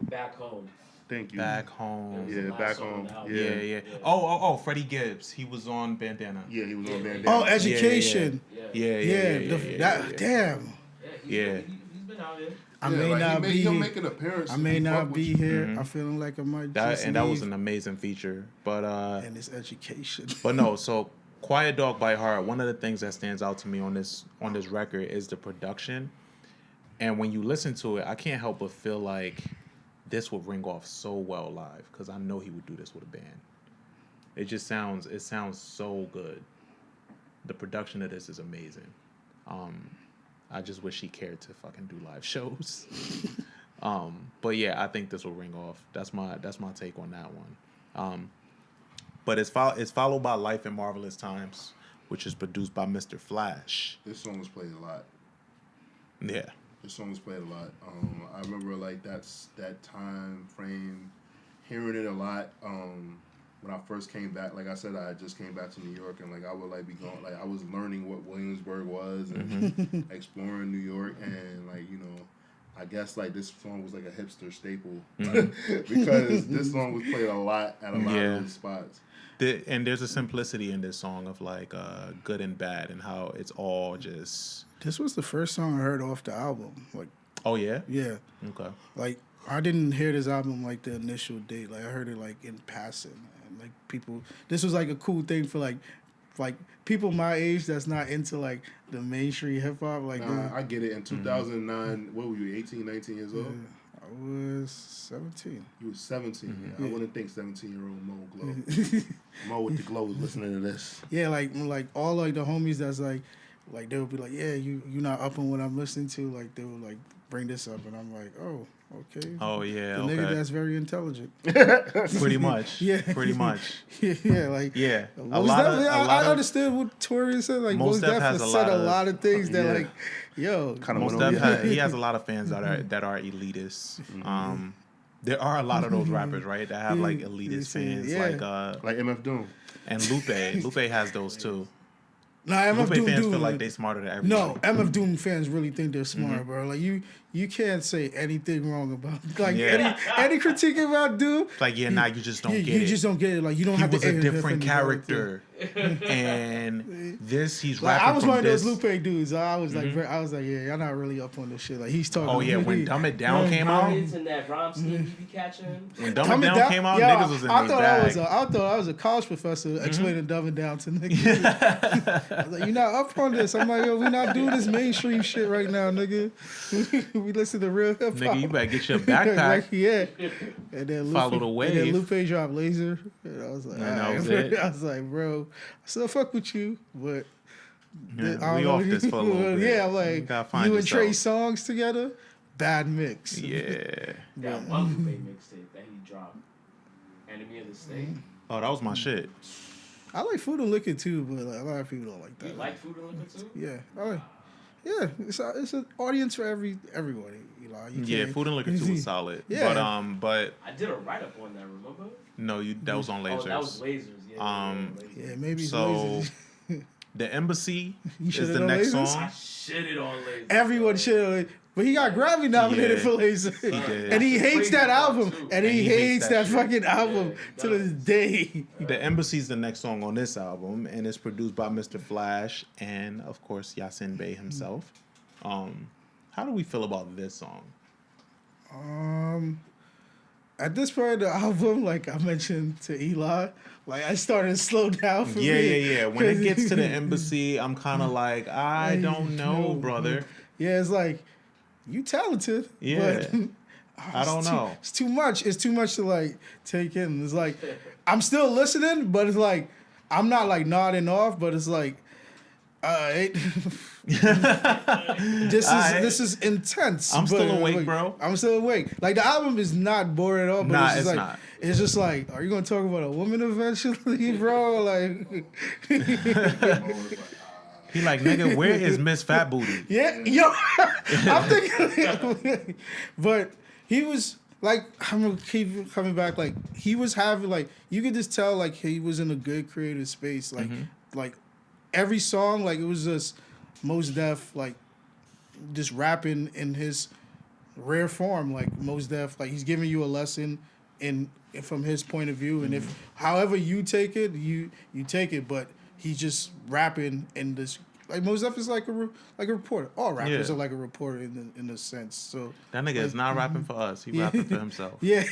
Back Home. Thank you. Back Home. Yeah, Back Home. Yeah. Oh, Freddie Gibbs. He was on Bandana. Yeah, he was on Bandana. Oh, Education. Yeah. Damn. He's been out here. I may not be He'll here. make an appearance. I may not be here. Mm-hmm. I'm feeling like I might That leave. was an amazing feature. But and it's Education. But no, so Quiet Dog by Heart, one of the things that stands out to me on this record is the production. And when you listen to it, I can't help but feel like this would ring off so well live because I know he would do this with a band. It sounds so good. The production of this is amazing. I just wish he cared to fucking do live shows. But yeah, I think this will ring off. That's my take on that one. But it's followed by Life in Marvelous Times, which is produced by Mr. Flash. This song was played a lot. Yeah. This song was played a lot. I remember like that time frame, hearing it a lot. When I first came back, like I said, I just came back to New York, and like I would like be going, like I was learning what Williamsburg was and exploring New York, and like I guess like this song was like a hipster staple because this song was played a lot at a lot of those spots. And there's a simplicity in this song of like good and bad and how it's all just. This was the first song I heard off the album. Like, oh yeah, yeah, okay. Like I didn't hear this album like the initial date. Like I heard it like in passing, and like people. This was like a cool thing for like people my age that's not into like the mainstream hip hop. Like, I get it. In 2009, what were you? 18, 19 years old? I was 17. You was 17. I wouldn't think 17-year-old Mo Glow. Mo with the glow was listening to this. Yeah, like all like the homies that's like they would be like, yeah, you not up on what I'm listening to. Like they would like bring this up, and I'm like, oh, okay. Oh yeah, the nigga that's very intelligent. Pretty much. Yeah. Pretty much. Yeah, like yeah. I understand what Torian said. Like Mos Def has said a lot of things that like, yo, kind of Mos Def he has a lot of fans that are elitists. There are a lot of those rappers, right, that have like elitist fans, like MF Doom and Lupe. Lupe has those too. Nah, MF Lupe Doom fans feel like they smarter than everybody. No, MF Doom fans really think they're smart, bro. Like you you can't say anything wrong about any critique about dude. Like you just don't get it. You just don't get it. Like you don't have to. He was a different character, and he's like, rapping. I was from one of this. those Lupe dudes. I was like, yeah, y'all not really up on this shit. Like he's talking. Oh yeah, when Dumb It Down came out, in that rhyme scheme you be catching. When Dumb It Down came out, niggas was in their bag. I thought I was a college professor explaining Dumb It Down to niggas. I was like, you're not up on this. I'm like, yo, we not doing this mainstream shit right now, nigga. We listen to real hip hop. Nigga, you better get your backpack. Like, yeah. And then follow the wave. And then Lupe dropped Laser. And I was like, that was it. I was like, bro, I still fuck with you, but we off this for a little bit. Yeah, I'm like, you and Trey songs together, bad mix. Yeah. That one Lupe mixtape that he dropped, Enemy of the State. Oh, that was my shit. I like Food and Liquor too, but like, a lot of people don't like that. You like Food and Liquor too? Yeah. Yeah, it's an audience for everybody. Food and Liquor 2 was solid. Yeah. But I did a write up on that. Remember? No, that was on Lasers. Oh, that was Lasers. Yeah. Maybe. So The Embassy is the on next Lasers? song. I shitted on Lasers. Everyone shitted on it. But he got Grammy nominated for Laser. He did. And he hates that album. And he hates that shit. fucking album to this day. The Embassy is the next song on this album, and it's produced by Mr. Flash and, of course, Yasiin Bey himself. How do we feel about this song? At this part of the album, like I mentioned to Eli, like I started to slow down for me. Yeah. When it gets to the Embassy, I'm kind of like, I don't know, brother. Yeah, it's like, you talented. Yeah. But I don't know. It's too much. It's too much to like take in. It's like, I'm still listening, but it's like, I'm not like nodding off, but it's like, this is intense. I'm still awake, bro. I'm still awake. Like the album is not boring at all, but it's it's like not. It's just like, are you gonna talk about a woman eventually, bro? Like He like, nigga, where is Miss Fat Booty? Yeah, yo, I'm thinking, but he was like, I'm gonna keep coming back. Like he was having like, you could just tell like he was in a good creative space. Like like every song, like it was just Mos Def like just rapping in his rare form. Like Mos Def, like he's giving you a lesson from his point of view, and if however you take it, you take it, but he's just rapping in this. Like Mos Def is like a reporter. All rappers are like a reporter in a sense. So that nigga is not rapping for us. He rapping for himself. Yeah.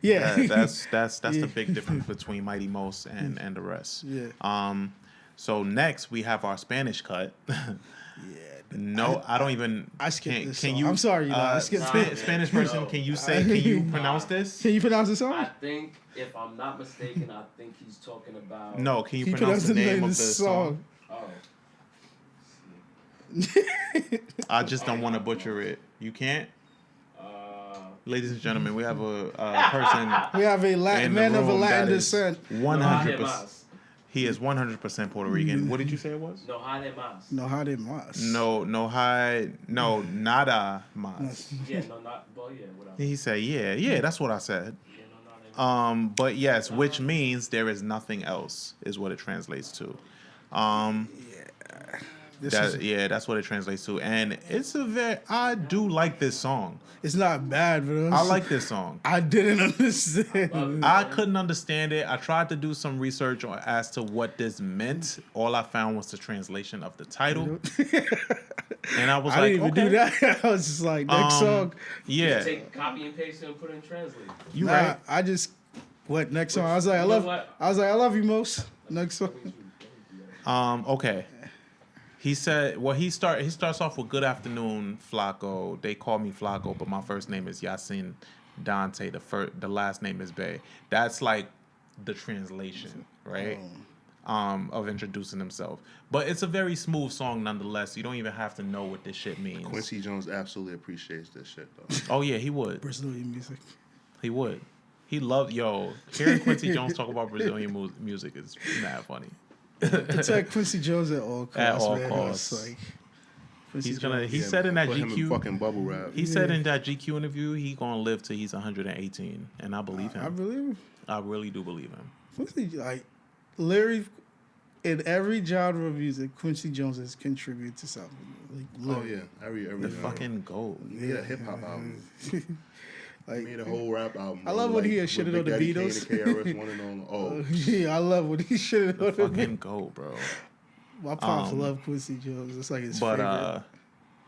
That's the big difference between Mighty Mos and the rest. Yeah. So next we have our Spanish cut. No, I don't even. I skipped this Can song. you? I'm sorry, I skipped Spanish person. Can you say? Can you pronounce this? Can you pronounce the song? I think, if I'm not mistaken, I think he's talking about. No, can you pronounce the name of the song? Oh. I just don't want to butcher it. You can't. Ladies and gentlemen, we have a person. We have a man of a Latin descent. 100%. He is 100% Puerto Rican. What did you say it was? No hide mas. No hide mas. No, nada mas. Yeah, no, not. Well, yeah, whatever. He said, yeah, that's what I said. Yeah, no, nada mas. But yes, which means there is nothing else, is what it translates to. That's what it translates to, and I do like this song. It's not bad, but I like this song. I didn't understand. I couldn't understand it. I tried to do some research as to what this meant. All I found was the translation of the title, and I was I like, didn't even do that. I was just like, next song. Yeah. You take copy and paste it and put it in translate. You right? I just next song. I was like, I love you, Mos. Next song. Okay. He said, he starts off with "Good afternoon, Flacco. They call me Flacco, but my first name is Yasiin Dante. The last name is Bey." That's like the translation, right? Of introducing himself. But it's a very smooth song nonetheless. You don't even have to know what this shit means. Quincy Jones absolutely appreciates this shit, though. Oh yeah, he would. Brazilian music. He would. He loved hearing Quincy Jones talk about Brazilian music is mad funny. Protect Quincy Jones at all costs. At all man. costs. Like, He said in that put him in GQ. fucking bubble wrap. He said in that GQ interview he gonna live till he's 118, and I believe him. I believe him. I really do believe him. Quincy, like Larry, in every genre of music, Quincy Jones has contributed to something. Like, oh yeah, every the fucking goat. He made a hip hop album. Like, He made a whole rap album. I love when he had shitted on the Beatles. One and only. Oh, yeah, I love when he shitted on the fucking goat, bro. My pops love Quincy Jones. It's like his favorite.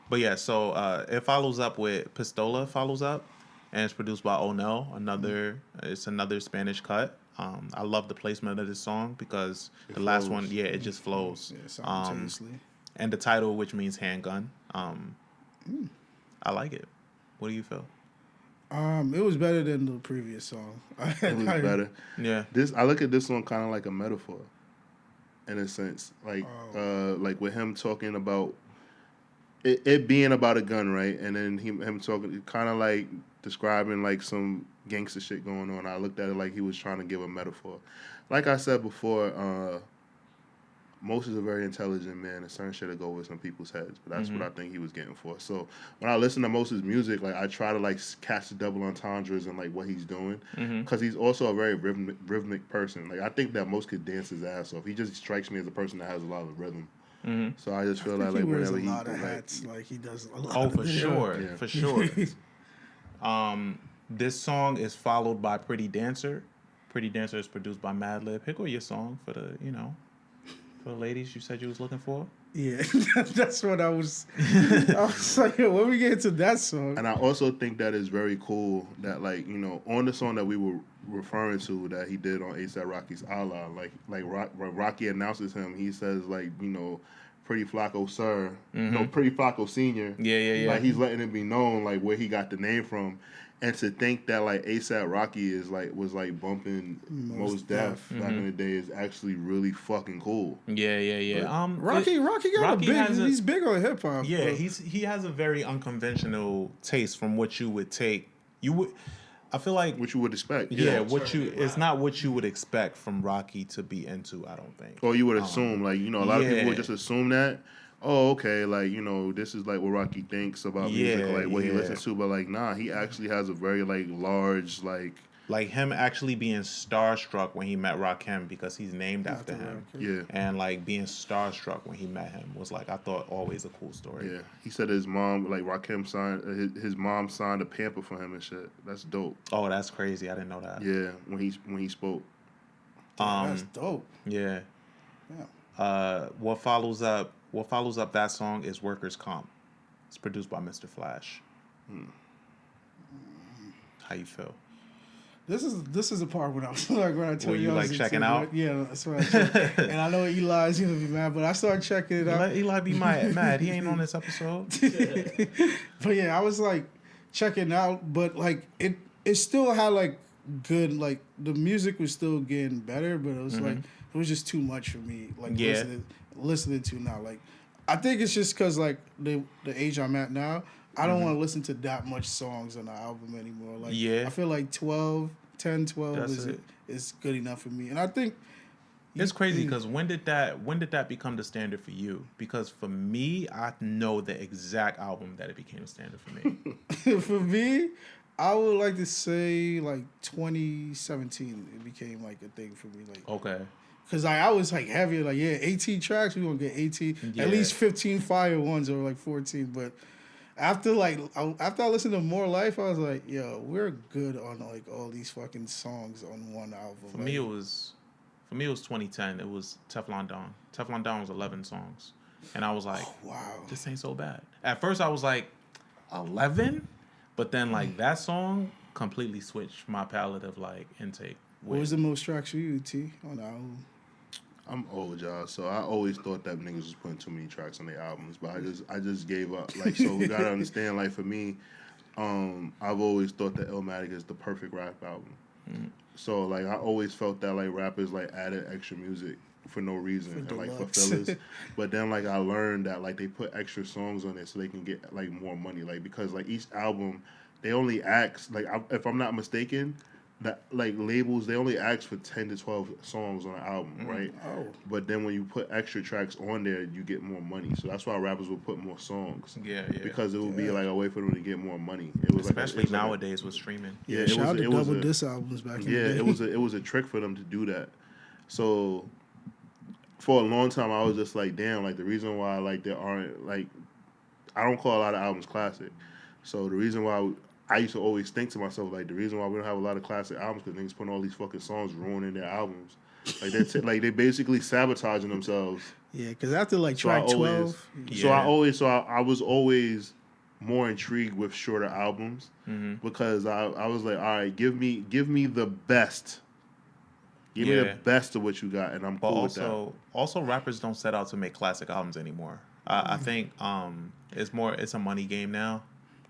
But yeah, so it follows up with Pistola follows up, and it's produced by Onel. It's another Spanish cut. I love the placement of this song because the last one, it just flows. Yeah, simultaneously. And the title, which means handgun. I like it. What do you feel? It was better than the previous song. It was better. Yeah. I look at this one kind of like a metaphor, in a sense, like with him talking about it being about a gun, right? And then him talking, kind of like describing like some gangster shit going on. I looked at it like he was trying to give a metaphor. Like I said before, Mos is a very intelligent man, and certain shit will go with some people's heads. But that's what I think he was getting for. So when I listen to Mos's music, like I try to like catch the double entendres and like what he's doing, because he's also a very rhythmic person. Like I think that Mos could dance his ass off. He just strikes me as a person that has a lot of rhythm. So I just feel that like whenever he lot of hats, like he does a lot. Oh, for sure, for sure. This song is followed by Pretty Dancer. Pretty Dancer is produced by Madlib. Pick your song for the for the ladies you said you was looking for. Yeah, that's what I was. I was like, when we get to that song. And I also think that is very cool that like on the song that we were referring to that he did on A$AP Rocky's Allah, like Rocky announces him, he says like Pretty Flacco Sir, no Pretty Flacco Senior. Yeah. Like he's letting it be known like where he got the name from. And to think that like A$AP Rocky was bumping Mos Def back in the day is actually really fucking cool. Yeah. Rocky he's big on hip hop. Yeah, he has a very unconventional taste from what you would take. I feel like what you would expect. Yeah, it's not what you would expect from Rocky to be into, I don't think. Or you would assume, like, a lot of people would just assume that. Oh, okay, like, this is like what Rocky thinks about music, or like what he listens to, but like, nah, he actually has a very like large like him actually being starstruck when he met Rakim because he's named after him. Yeah. And like being starstruck when he met him was like, I thought, always a cool story. Yeah. He said his mom, like Rakim signed, his mom signed a pamper for him and shit. That's dope. Oh, that's crazy. I didn't know that. Yeah, when he spoke. That's dope. Yeah. What follows up that song is Workers' Comp. It's produced by Mr. Flash. How you feel? This is the part when I was like, when I told you like checking out? Yeah, that's what I checked. And I know Eli's gonna be mad, but I started checking it out. Let Eli be mad. He ain't on this episode. But yeah, I was like checking out, but like it still had like good, like the music was still getting better, but it was like it was just too much for me. Like listening to now, like I think it's just because like the age I'm at now. I don't want to listen to that much songs on the album anymore. Like, I feel like 10, 12 is good enough for me. And I think it's crazy because when did that become the standard for you? Because for me, I know the exact album that it became a standard for me. For me, I would like to say like 2017. It became like a thing for me. Like okay. Because I was like heavy, like 18 tracks. We gonna get 18, at least 15 fire ones or like 14, but. After I listened to More Life, I was like, yo, we're good on like all these fucking songs on one album. For me, it was 2010. It was Teflon Don. Teflon Don was 11 songs, and I was like, wow, this ain't so bad. At first, I was like, 11, but then like that song completely switched my palette of like intake. What was the most tracks for you, T, on the album? I'm old, y'all, so I always thought that niggas was putting too many tracks on their albums, but I just gave up. Like, so we gotta understand, like, for me, I've always thought that Illmatic is the perfect rap album. So, like, I always felt that, like, rappers, like, added extra music for no reason, and, like, for fillers. But then, like, I learned that, like, they put extra songs on it so they can get, like, more money. Like, because, like, each album, they only ask, like, if I'm not mistaken, that like labels, they only ask for 10 to 12 songs on an album, right? Oh. But then when you put extra tracks on there, you get more money. So that's why rappers will put more songs. Yeah. Because it would be like a way for them to get more money. It was especially nowadays with streaming. Yeah, shout out to double disc albums back in the day. It was a trick for them to do that. So for a long time, I was just like, damn, like the reason why like there aren't like I don't call a lot of albums classic. So the reason why I used to always think to myself like the reason why we don't have a lot of classic albums because niggas putting all these fucking songs ruining their albums. Like like they basically sabotaging themselves. Yeah, because after like track 12, I was always more intrigued with shorter albums because I was like, all right, give me the best. Give me the best of what you got, and I'm cool with that. Also, rappers don't set out to make classic albums anymore. I think it's a money game now,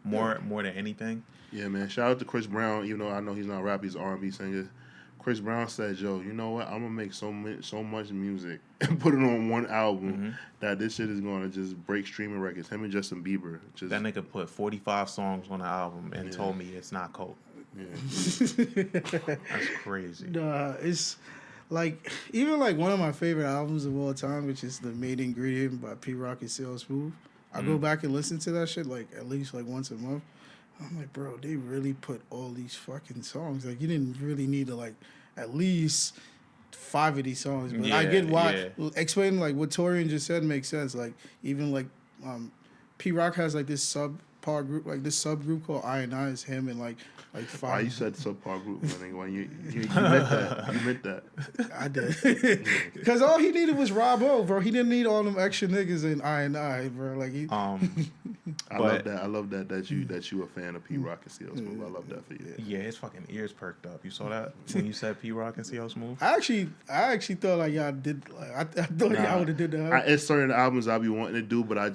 more than anything. Yeah, man. Shout out to Chris Brown. Even though I know he's not a rapper, he's an R&B singer. Chris Brown said, "Yo, you know what? I'm gonna make so much music and put it on one album that this shit is gonna just break streaming records." Him and Justin Bieber. That nigga put 45 songs on the album and told me it's not coke. Yeah. That's crazy. Nah, it's like even like one of my favorite albums of all time, which is The Main Ingredient by P Rock and CL Smooth. I go back and listen to that shit like at least like once a month. I'm like, bro, they really put all these fucking songs. Like, you didn't really need to like at least 5 of these songs. But I get why. Explaining like what Taurian just said makes sense. Like even like P Rock has like this subgroup called I and I is him and like 5. Why you said subpar group? When you meant that. You meant that. I did. Because all he needed was Rob O, bro. He didn't need all them extra niggas in I and I, bro. Like he. I love that you a fan of P Rock and CL Smooth. I love that for you. Yeah, his fucking ears perked up. You saw that when you said P Rock and CL Smooth? I actually thought like y'all did. Like, I thought y'all would have did that. It's certain albums I be wanting to do, but I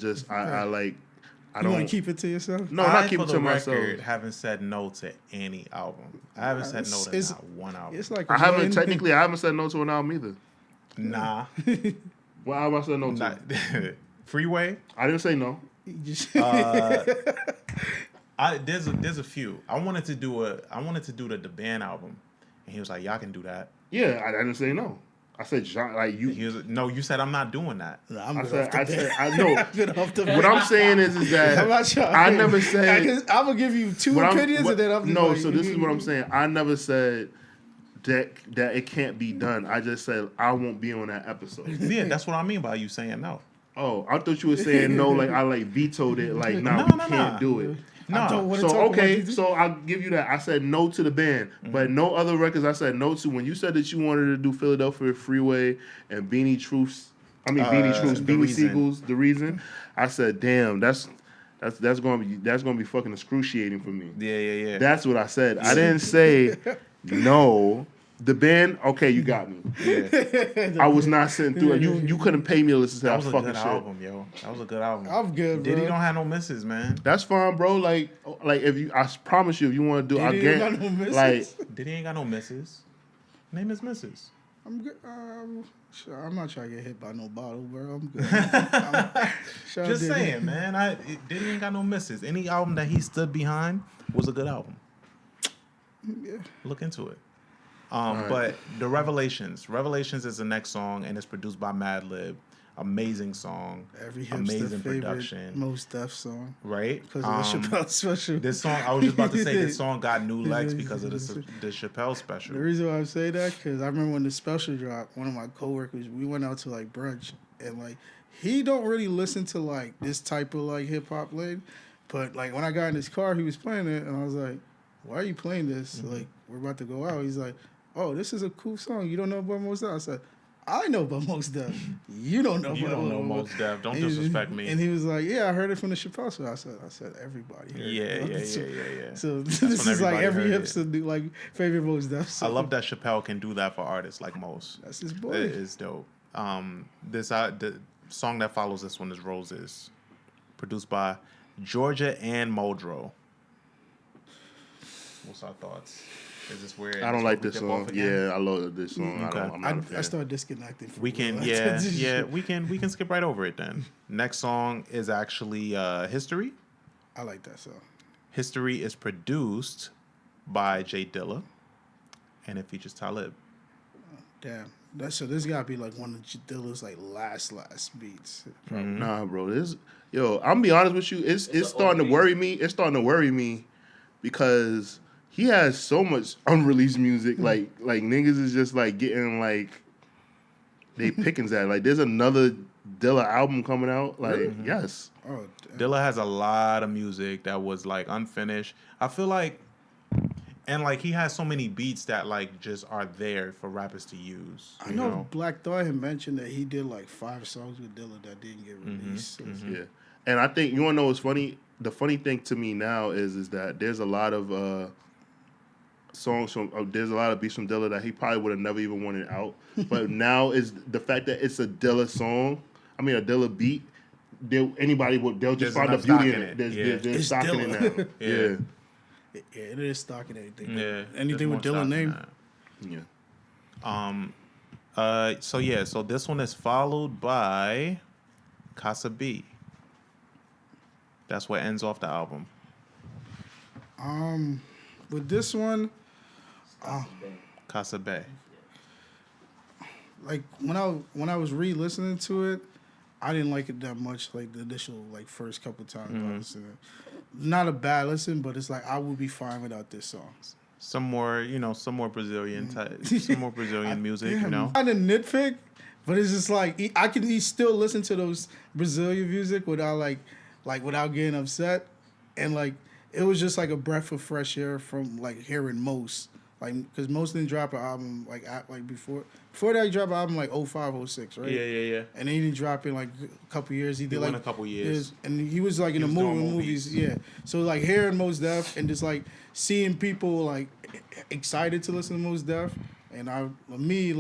don't want to keep it to yourself. No, not keep it to myself. Haven't said no to any album. I haven't said no to not one album. It's like I haven't said no to an album either. Nah. What album I said no to? Freeway. I didn't say no. There's a few. I wanted to do the band album, and he was like, "Y'all can do that." Yeah, I didn't say no. I said, like you. You said I'm not doing that. No, I know. What I'm saying is that I'm not sure. I never said. I'm gonna give you two opinions, and then I'm just like, so this is what I'm saying. I never said that it can't be done. I just said I won't be on that episode. Yeah, that's what I mean by you saying no. Oh, I thought you were saying no, like I like vetoed it, like we can't do it. No. So I'll give you that. I said no to the band, but no other records I said no to. When you said that you wanted to do Philadelphia Freeway and Beanie Siegels, The Reason, I said, damn, that's gonna be fucking excruciating for me. Yeah. That's what I said. I didn't say no. The band, okay, you got me. Yeah. I was not sitting through it. You couldn't pay me to listen to that fucking shit. That was a good album, yo. That was a good album. I'm good, bro. Diddy don't have no misses, man. That's fine, bro. Like if you, I promise you, if you want to do, Diddy ain't got no misses. Like Diddy ain't got no misses. Name his misses. I'm good. I'm not trying to get hit by no bottle, bro. I'm good. Just saying, man. Diddy ain't got no misses. Any album that he stood behind was a good album. Yeah. Look into it. Right. But the Revelations is the next song, and it's produced by Madlib. Amazing song. Every amazing production. Mos Def song. Right? Because of the Chappelle special. This song, I was just about to say, this song got new legs because of the Chappelle special. The reason why I say that, because I remember when the special dropped, one of my coworkers, we went out to like brunch, and like he don't really listen to like this type of like hip hop lane, but like when I got in his car, he was playing it, and I was like, "Why are you playing this? Mm-hmm. Like we're about to go out." He's like, "Oh, this is a cool song. You don't know about Mos Def?" I said, "I know about Mos Def. You don't know. You don't know Mos Def. Don't disrespect me." And he was like, "Yeah, I heard it from the Chappelle show." I said, "Everybody heard it." Yeah. So this is like every hipster do like favorite Mos Def song. I love that Chappelle can do that for artists like Mos. That's his boy. It is dope. The song that follows this one is Roses, produced by Georgia and Muldrow. What's our thoughts? Is this weird? I don't like this song. Yeah, I love this song. Okay. I'm not a fan. I start disconnecting. We can we can skip right over it then. Next song is actually History. I like that song. History is produced by Jay Dilla, and it features Talib. Damn. So this gotta be like one of Dilla's like last beats. Mm-hmm. Nah, bro. I'm gonna be honest with you. It's starting to worry me. It's starting to worry me because he has so much unreleased music. Like niggas is just like getting like they pickings at. Like, there's another Dilla album coming out. Like, yes. Oh, Dilla has a lot of music that was like unfinished. I feel like, and like he has so many beats that like just are there for rappers to use. I know Black Thought had mentioned that he did like 5 songs with Dilla that didn't get released. Yeah. And I think, you want to know what's funny? The funny thing to me now is that there's a lot of songs from, there's a lot of beats from Dilla that he probably would have never even wanted out. But now is the fact that it's a Dilla song, a Dilla beat, they'll just find the beauty in it. They're stocking it now. Yeah. Yeah, it is stocking anything. Yeah. Anything with Dilla name. Yeah. So this one is followed by Casa B. That's what ends off the album. With this one, Casa Bay. like when I was re-listening to it, I didn't like it that much. Like the initial first couple times I listened. Not a bad listen, but it's like I would be fine without this song. Some more Brazilian type, some more Brazilian music, Kind of nitpick, but it's just like I can still listen to those Brazilian music without without getting upset, and it was just like a breath of fresh air from hearing Mos, because Mos didn't drop an album before that he dropped an album 05, 06, right? Yeah. And then he didn't drop in a couple years. He did a couple years, and he was in the movies. Yeah, so hearing Mos Def and just seeing people excited to listen to Mos Def, and me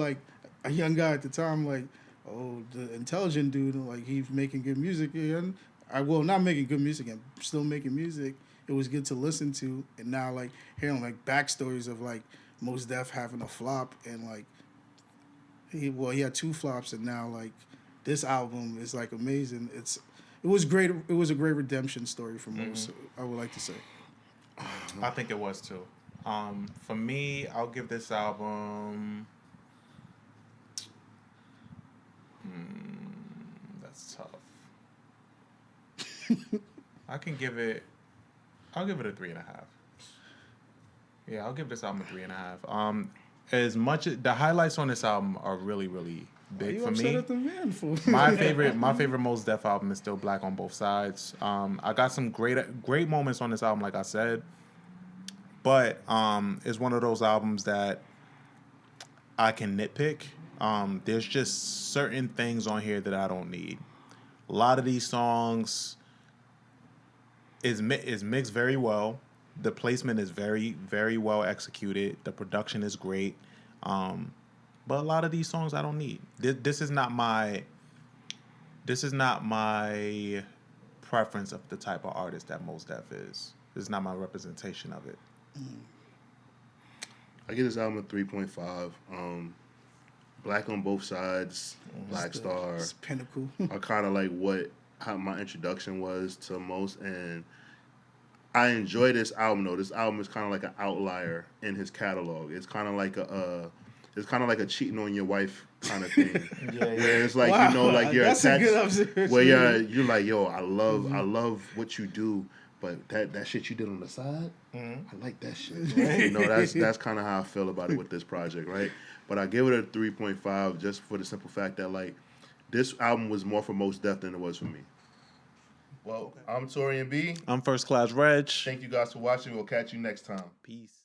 a young guy at the time the intelligent dude he's making good music and not making good music and still making music. It was good to listen to, and now hearing backstories of Mos Def having a flop and he had 2 flops, and now this album is amazing. It was great. It was a great redemption story for Mos. I would like to say. I think it was too. For me, I'll give this album. That's tough. I'll give it a 3.5. Yeah, I'll give this album a 3.5. As much as the highlights on this album are really, really big for me. At the man for? my favorite Mos Def album is still Black on Both Sides. I got some great moments on this album, like I said, but it's one of those albums that I can nitpick. There's just certain things on here that I don't need. A lot of these songs is mixed very well. The placement is very, very well executed. The production is great. But a lot of these songs I don't need. This is not my preference of the type of artist that Mos Def is. This is not my representation of it. I give this album a 3.5. Black on Both Sides, Black Star, it's pinnacle. are kind of how my introduction was to Mos, and I enjoy this album though. This album is kind of like an outlier in his catalog. It's kind of like a cheating on your wife kind of thing. Where it's you're that's attached. A good observation. Where you're yo, I love what you do, but that shit you did on the side, I like that shit. Right? That's kind of how I feel about it with this project, right? But I give it a 3.5 just for the simple fact that this album was more for Mos Def than it was for me. Well, I'm Taurian B. I'm First Class Regg. Thank you guys for watching. We'll catch you next time. Peace.